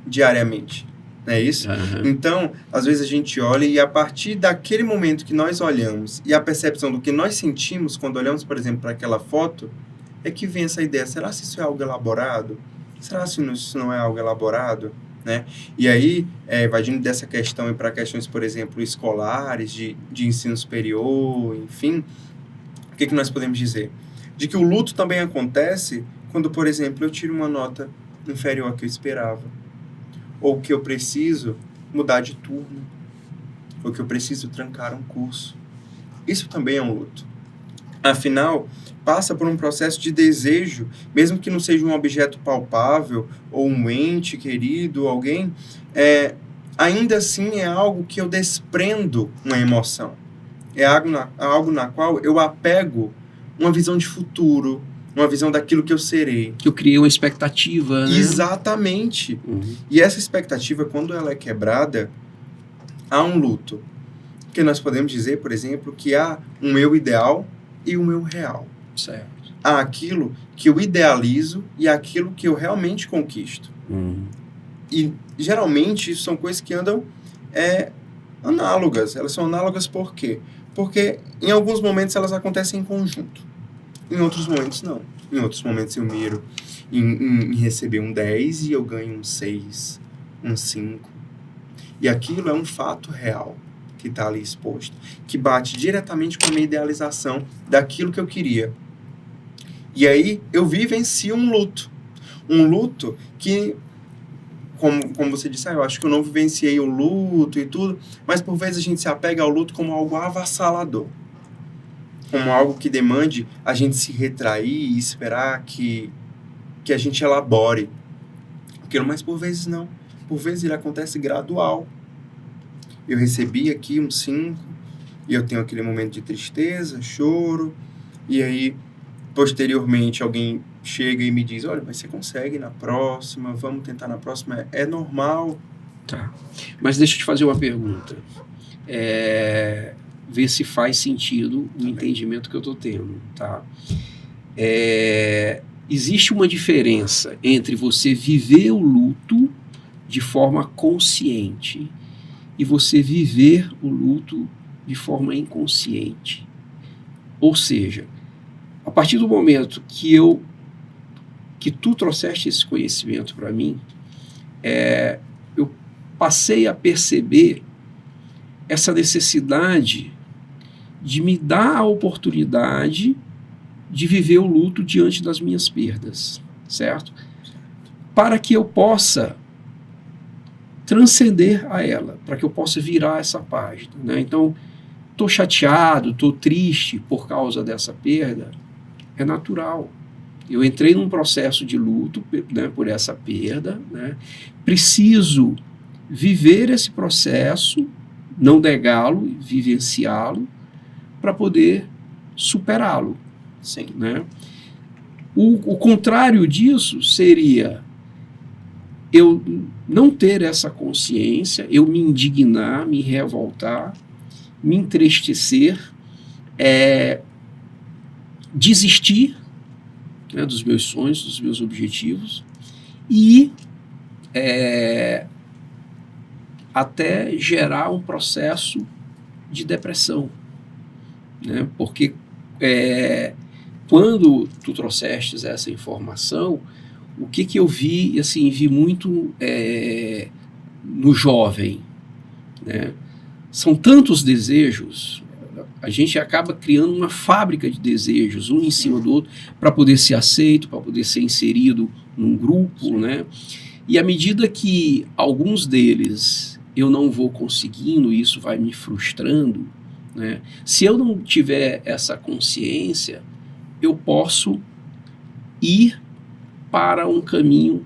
diariamente. Não é isso? Então, às vezes a gente olha e a partir daquele momento que nós olhamos e a percepção do que nós sentimos quando olhamos, por exemplo, para aquela foto, é que vem essa ideia, será que isso é algo elaborado? Será que isso não é algo elaborado? Né? E aí, invadindo dessa questão para questões, por exemplo, escolares, de ensino superior, enfim, o que nós podemos dizer? De que o luto também acontece quando, por exemplo, eu tiro uma nota inferior à que eu esperava, ou que eu preciso mudar de turno, ou que eu preciso trancar um curso. Isso também é um luto. Afinal, passa por um processo de desejo, mesmo que não seja um objeto palpável, ou um ente querido, alguém, ainda assim é algo que eu desprendo uma emoção. É algo na qual eu apego uma visão de futuro, uma visão daquilo que eu serei. Que eu criei uma expectativa, né? Exatamente. E essa expectativa, quando ela é quebrada, há um luto. Porque nós podemos dizer, por exemplo, que há um eu ideal e um eu real. Certo. Há aquilo que eu idealizo e aquilo que eu realmente conquisto. E, geralmente, isso são coisas que andam análogas. Elas são análogas por quê? Porque, em alguns momentos, elas acontecem em conjunto. Em outros momentos, não. Em outros momentos, eu miro em receber um 10 e eu ganho um 6, um 5. E aquilo é um fato real que está ali exposto, que bate diretamente com a minha idealização daquilo que eu queria. E aí, eu vivencio um luto. Um luto que, como você disse, eu acho que eu não vivenciei o luto e tudo, mas por vezes a gente se apega ao luto como algo avassalador. Como algo que demande a gente se retrair e esperar que a gente elabore aquilo, mas por vezes não. Por vezes ele acontece gradual. Eu recebi aqui um 5 e eu tenho aquele momento de tristeza, choro, e aí, posteriormente, alguém chega e me diz, olha, mas você consegue na próxima, vamos tentar na próxima, é normal. Tá. Mas deixa eu te fazer uma pergunta. Ver se faz sentido o entendimento que eu estou tendo, tá? Existe uma diferença entre você viver o luto de forma consciente e você viver o luto de forma inconsciente. Ou seja, a partir do momento que tu trouxeste esse conhecimento para mim, eu passei a perceber essa necessidade de me dar a oportunidade de viver o luto diante das minhas perdas, certo? Para que eu possa transcender a ela, para que eu possa virar essa página, né? Então, estou chateado, estou triste por causa dessa perda, é natural. Eu entrei num processo de luto, né, por essa perda, né? Preciso viver esse processo, não negá-lo, vivenciá-lo, para poder superá-lo. Sim. Né? O contrário disso seria eu não ter essa consciência, eu me indignar, me revoltar, me entristecer, desistir, né, dos meus sonhos, dos meus objetivos e até gerar um processo de depressão, né? Porque quando tu trouxestes essa informação, o que eu vi, assim, vi muito no jovem, né? São tantos desejos, a gente acaba criando uma fábrica de desejos, um em cima do outro, para poder ser aceito, para poder ser inserido num grupo, né? E à medida que alguns deles eu não vou conseguindo, isso vai me frustrando, né? Se eu não tiver essa consciência, eu posso ir para um caminho,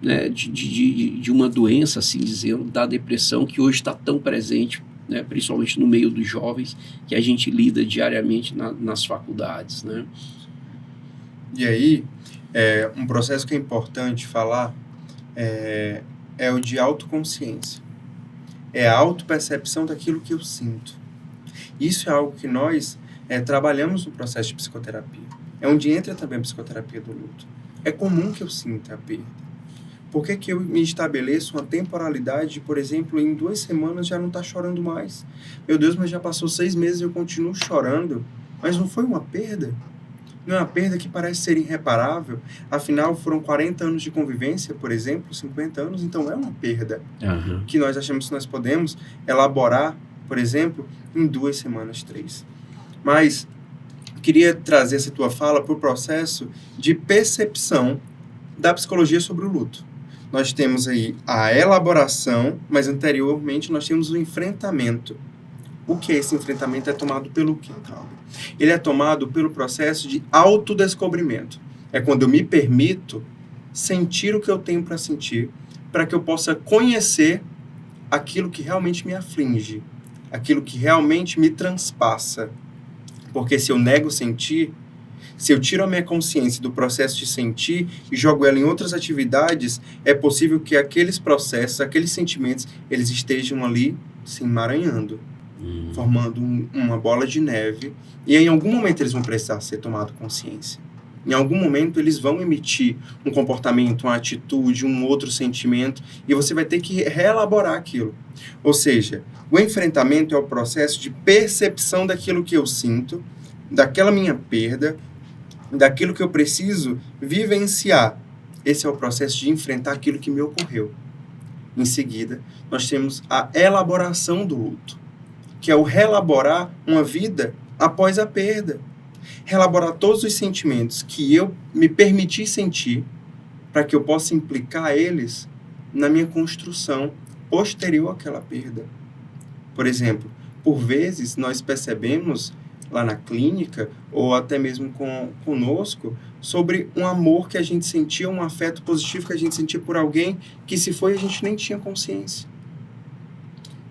né, de uma doença, assim dizendo, da depressão, que hoje está tão presente né, principalmente no meio dos jovens, que a gente lida diariamente nas faculdades, né? E aí, um processo que é importante falar é o de autoconsciência. É a autopercepção daquilo que eu sinto. Isso é algo que nós trabalhamos no processo de psicoterapia. É onde entra também a psicoterapia do luto. É comum que eu sinta a perda. Por que eu me estabeleço uma temporalidade de, por exemplo, em 2 semanas já não estar chorando mais? Meu Deus, mas já passou 6 meses e eu continuo chorando. Mas não foi uma perda? Não é uma perda que parece ser irreparável? Afinal, foram 40 anos de convivência, por exemplo, 50 anos, então é uma perda que nós achamos que nós podemos elaborar, por exemplo, em 2 semanas, 3. Mas queria trazer essa tua fala para o processo de percepção da psicologia sobre o luto. Nós temos aí a elaboração, mas anteriormente nós temos o enfrentamento. O que é esse enfrentamento? É tomado pelo quê, Cláudio? Ele é tomado pelo processo de autodescobrimento. É quando eu me permito sentir o que eu tenho para sentir, para que eu possa conhecer aquilo que realmente me aflige, aquilo que realmente me transpassa. Porque se eu nego sentir, se eu tiro a minha consciência do processo de sentir e jogo ela em outras atividades, é possível que aqueles processos, aqueles sentimentos, eles estejam ali se emaranhando, formando uma bola de neve. E em algum momento eles vão precisar ser tomados consciência. Em algum momento eles vão emitir um comportamento, uma atitude, um outro sentimento, e você vai ter que reelaborar aquilo. Ou seja, o enfrentamento é o processo de percepção daquilo que eu sinto, daquela minha perda, daquilo que eu preciso vivenciar. Esse é o processo de enfrentar aquilo que me ocorreu. Em seguida, nós temos a elaboração do luto, que é o reelaborar uma vida após a perda. Reelaborar todos os sentimentos que eu me permiti sentir para que eu possa implicar eles na minha construção posterior àquela perda. Por exemplo, por vezes nós percebemos lá na clínica, ou até mesmo conosco, sobre um amor que a gente sentia, um afeto positivo que a gente sentia por alguém que se foi a gente nem tinha consciência.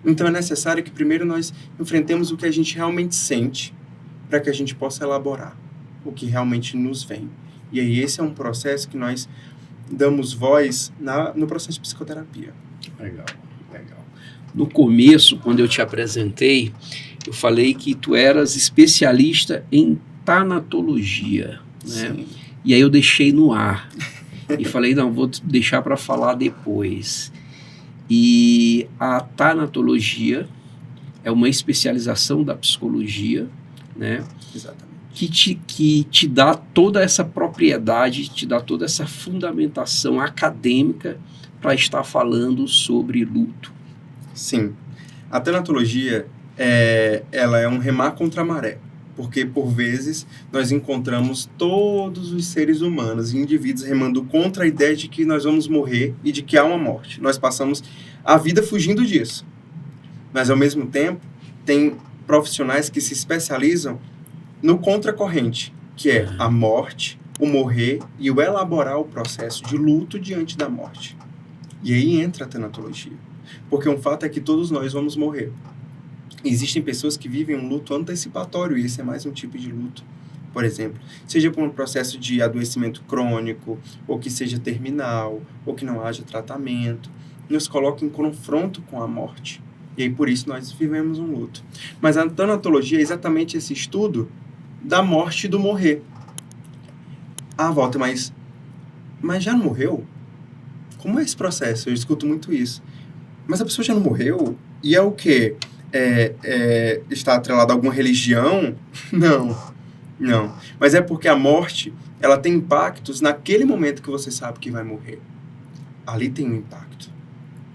Então é necessário que primeiro nós enfrentemos o que a gente realmente sente, para que a gente possa elaborar o que realmente nos vem. E aí esse é um processo que nós damos voz no processo de psicoterapia. Legal, legal. No começo, quando eu te apresentei, eu falei que tu eras especialista em tanatologia, né? Sim. E aí eu deixei no ar. E falei, não, vou deixar para falar depois. E a tanatologia é uma especialização da psicologia, né? Exatamente. Que te dá toda essa propriedade, te dá toda essa fundamentação acadêmica para estar falando sobre luto. Sim. A tanatologia ela é um remar contra a maré, porque por vezes nós encontramos todos os seres humanos e indivíduos remando contra a ideia de que nós vamos morrer e de que há uma morte. Nós passamos a vida fugindo disso. Mas ao mesmo tempo, tem profissionais que se especializam no contracorrente, que é a morte, o morrer e o elaborar o processo de luto diante da morte. E aí entra a tanatologia. Porque um fato é que todos nós vamos morrer. Existem pessoas que vivem um luto antecipatório, e esse é mais um tipo de luto. Por exemplo, seja por um processo de adoecimento crônico, ou que seja terminal, ou que não haja tratamento, nos coloca em confronto com a morte. E aí, por isso, nós vivemos um luto. Mas a tanatologia é exatamente esse estudo da morte e do morrer. Ah, Walter, mas já não morreu? Como é esse processo? Eu escuto muito isso. Mas a pessoa já não morreu? E é o quê? Está atrelado a alguma religião? Não. Mas é porque a morte, ela tem impactos naquele momento que você sabe que vai morrer. Ali tem um impacto.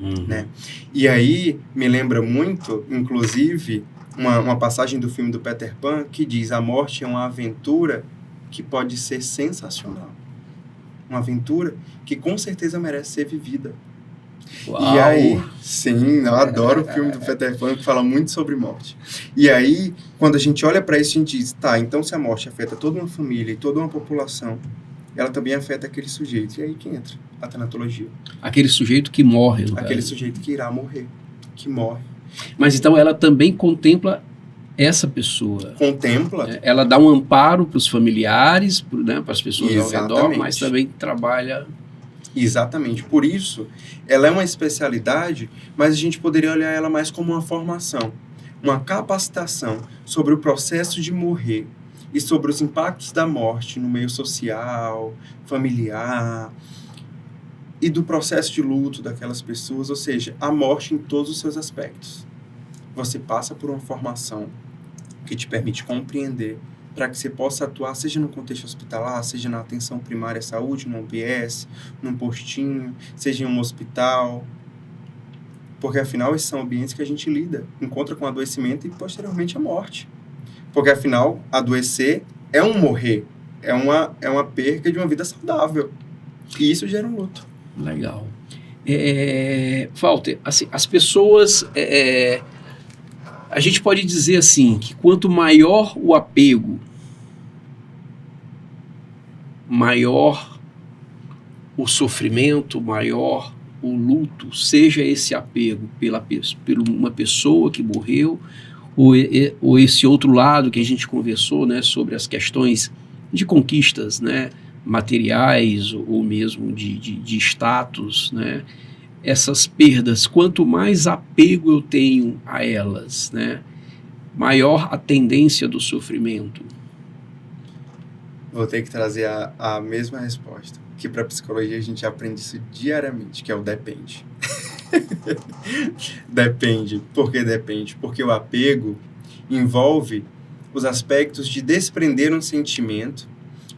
Né? E aí me lembra muito, inclusive, uma passagem do filme do Peter Pan que diz: a morte é uma aventura que pode ser sensacional. Uma aventura que com certeza merece ser vivida. Uau. E aí, sim, eu adoro o filme do Peter Pan que fala muito sobre morte. E aí, quando a gente olha para isso, a gente diz, tá, então se a morte afeta toda uma família e toda uma população, ela também afeta aquele sujeito. E aí que entra a tanatologia. Aquele sujeito que morre. Aquele sujeito que irá morrer, que morre. Mas então ela também contempla essa pessoa. Contempla. Ela dá um amparo para os familiares, né, para as pessoas Exatamente. ao redor, mas também trabalha... Exatamente. Por isso, ela é uma especialidade, mas a gente poderia olhar ela mais como uma formação, uma capacitação sobre o processo de morrer e sobre os impactos da morte no meio social, familiar e do processo de luto daquelas pessoas, ou seja, a morte em todos os seus aspectos. Você passa por uma formação que te permite compreender para que você possa atuar, seja no contexto hospitalar, seja na atenção primária à saúde, num UBS, num postinho, seja em um hospital, porque afinal esses são ambientes que a gente lida, encontra com adoecimento e posteriormente a morte. Porque afinal, adoecer é um morrer, é uma perca de uma vida saudável. E isso gera um luto. Legal. Walter, assim, as pessoas... a gente pode dizer assim, que quanto maior o apego, maior o sofrimento, maior o luto, seja esse apego por uma pessoa que morreu, ou esse outro lado que a gente conversou, né, sobre as questões de conquistas, né, materiais ou mesmo de status, né, essas perdas, quanto mais apego eu tenho a elas, né, maior a tendência do sofrimento. Vou ter que trazer a mesma resposta, que para psicologia a gente aprende isso diariamente, que é o depende. Depende. Por que depende? Porque o apego envolve os aspectos de desprender um sentimento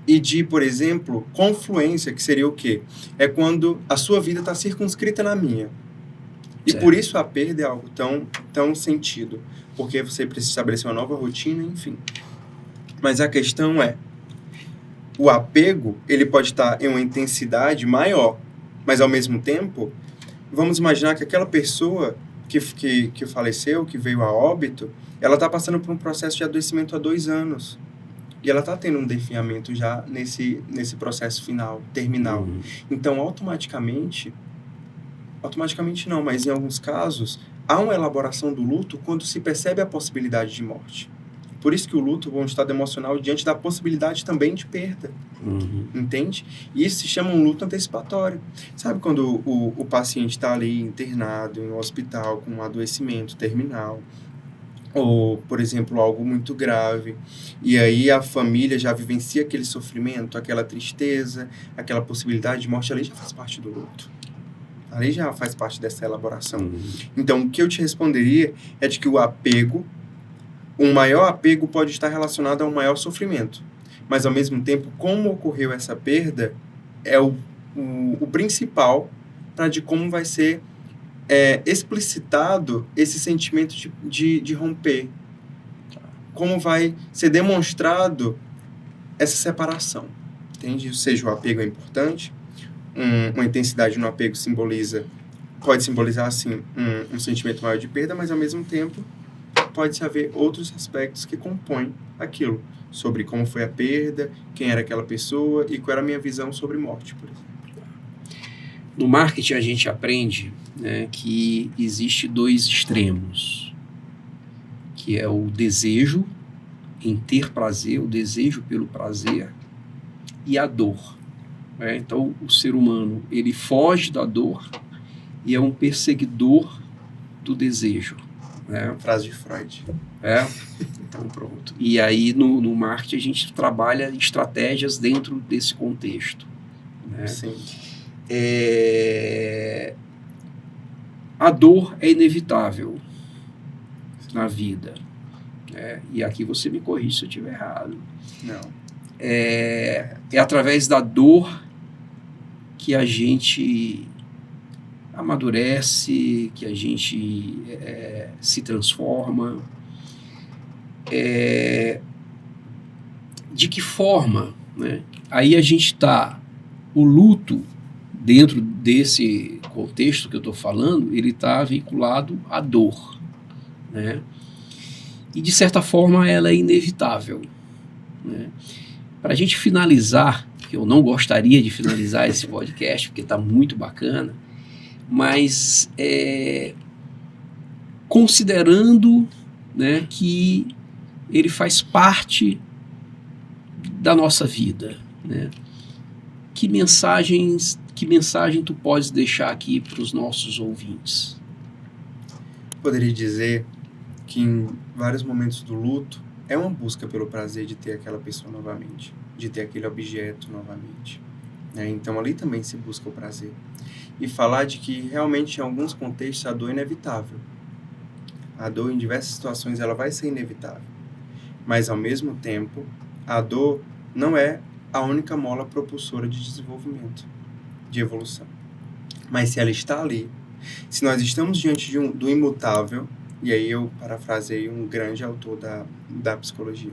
e de, por exemplo, confluência, que seria o quê? É quando a sua vida está circunscrita na minha. E certo. Por isso a perda é algo tão sentido. Porque você precisa estabelecer uma nova rotina, enfim. Mas a questão é, o apego, ele pode estar em uma intensidade maior, mas ao mesmo tempo, vamos imaginar que aquela pessoa que faleceu, que veio a óbito, ela está passando por um processo de adoecimento há 2 anos. E ela está tendo um definhamento já nesse processo final, terminal. Uhum. Então, automaticamente não, mas em alguns casos, há uma elaboração do luto quando se percebe a possibilidade de morte. Por isso que o luto é um estado emocional diante da possibilidade também de perda. Uhum. Entende? E isso se chama um luto antecipatório. Sabe quando o paciente está ali internado em um hospital com um adoecimento terminal, ou, por exemplo, algo muito grave, e aí a família já vivencia aquele sofrimento, aquela tristeza, aquela possibilidade de morte, ali já faz parte do luto. Ali já faz parte dessa elaboração. Uhum. Então, o que eu te responderia é de que o apego, um maior apego pode estar relacionado a um maior sofrimento. Mas, ao mesmo tempo, como ocorreu essa perda é o principal para de como vai ser explicitado esse sentimento de romper. Como vai ser demonstrado essa separação. Entende? Ou seja, o apego é importante. Uma intensidade no apego pode simbolizar, assim, um sentimento maior de perda, mas, ao mesmo tempo, pode-se haver outros aspectos que compõem aquilo, sobre como foi a perda, quem era aquela pessoa e qual era a minha visão sobre morte, por exemplo. No marketing a gente aprende, né, que existe 2 extremos, que é o desejo em ter prazer, o desejo pelo prazer e a dor. Né? Então o ser humano ele foge da dor e é um perseguidor do desejo. Né? Frase de Freud. Então pronto. E aí no marketing a gente trabalha estratégias dentro desse contexto. Né? Sim. A dor é inevitável na vida. Né? E aqui você me corrige se eu estiver errado. Não. É através da dor que a gente amadurece, que a gente se transforma. De que forma? Né? Aí a gente está... O luto, dentro desse contexto que eu estou falando, ele está vinculado à dor. Né? E, de certa forma, ela é inevitável. Né? Para a gente finalizar, que eu não gostaria de finalizar esse podcast, porque está muito bacana, mas considerando, né, que ele faz parte da nossa vida, né? Que mensagem tu podes deixar aqui para os nossos ouvintes? Poderia dizer que em vários momentos do luto é uma busca pelo prazer de ter aquela pessoa novamente, de ter aquele objeto novamente, né? Então ali também se busca o prazer. E falar de que realmente em alguns contextos a dor é inevitável. A dor em diversas situações ela vai ser inevitável. Mas ao mesmo tempo, a dor não é a única mola propulsora de desenvolvimento, de evolução. Mas se ela está ali, se nós estamos diante do imutável, e aí eu parafraseei um grande autor da psicologia,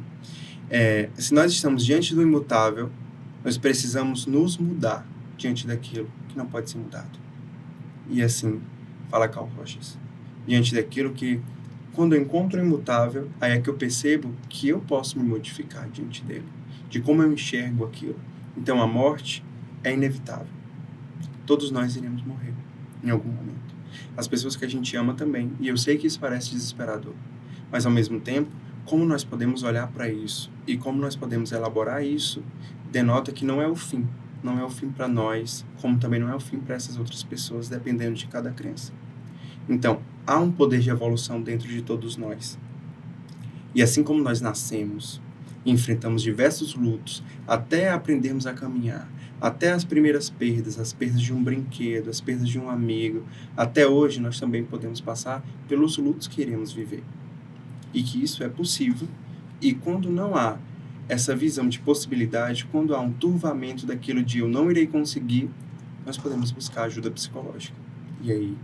se nós estamos diante do imutável, nós precisamos nos mudar diante daquilo que não pode ser mudado. E assim, fala Carl Rogers, diante daquilo que, quando eu encontro o imutável, aí é que eu percebo que eu posso me modificar diante dele, de como eu enxergo aquilo. Então a morte é inevitável. Todos nós iremos morrer em algum momento. As pessoas que a gente ama também. E eu sei que isso parece desesperador. Mas ao mesmo tempo, como nós podemos olhar para isso e como nós podemos elaborar isso, denota que não é o fim. Não é o fim para nós, como também não é o fim para essas outras pessoas, dependendo de cada crença. Então, há um poder de evolução dentro de todos nós. E assim como nós nascemos e enfrentamos diversos lutos, até aprendermos a caminhar, até as primeiras perdas, as perdas de um brinquedo, as perdas de um amigo, até hoje nós também podemos passar pelos lutos que iremos viver. E que isso é possível, e quando não há essa visão de possibilidade, quando há um turvamento daquilo de eu não irei conseguir, nós podemos buscar ajuda psicológica. E aí,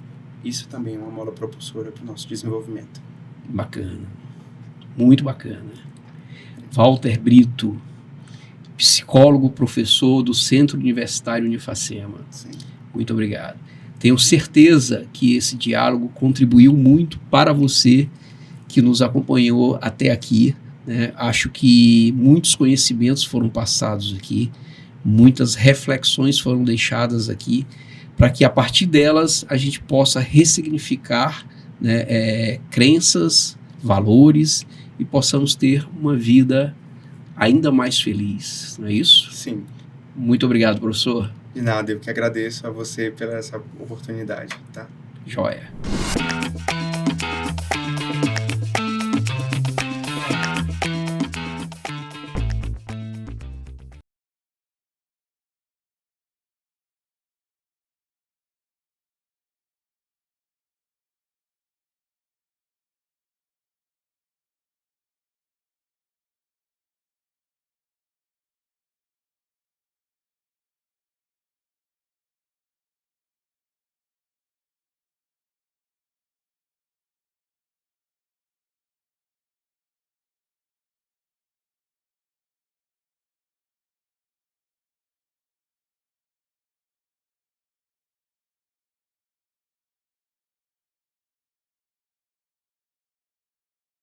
isso também é uma mola propulsora para o nosso desenvolvimento. Bacana. Muito bacana. Walter Brito, psicólogo, professor do Centro Universitário Unifacema. Sim. Muito obrigado. Tenho certeza que esse diálogo contribuiu muito para você que nos acompanhou até aqui, né? Acho que muitos conhecimentos foram passados aqui, muitas reflexões foram deixadas aqui, para que a partir delas a gente possa ressignificar, né, crenças, valores, e possamos ter uma vida ainda mais feliz, não é isso? Sim. Muito obrigado, professor. De nada, eu que agradeço a você pela essa oportunidade, tá? Joia.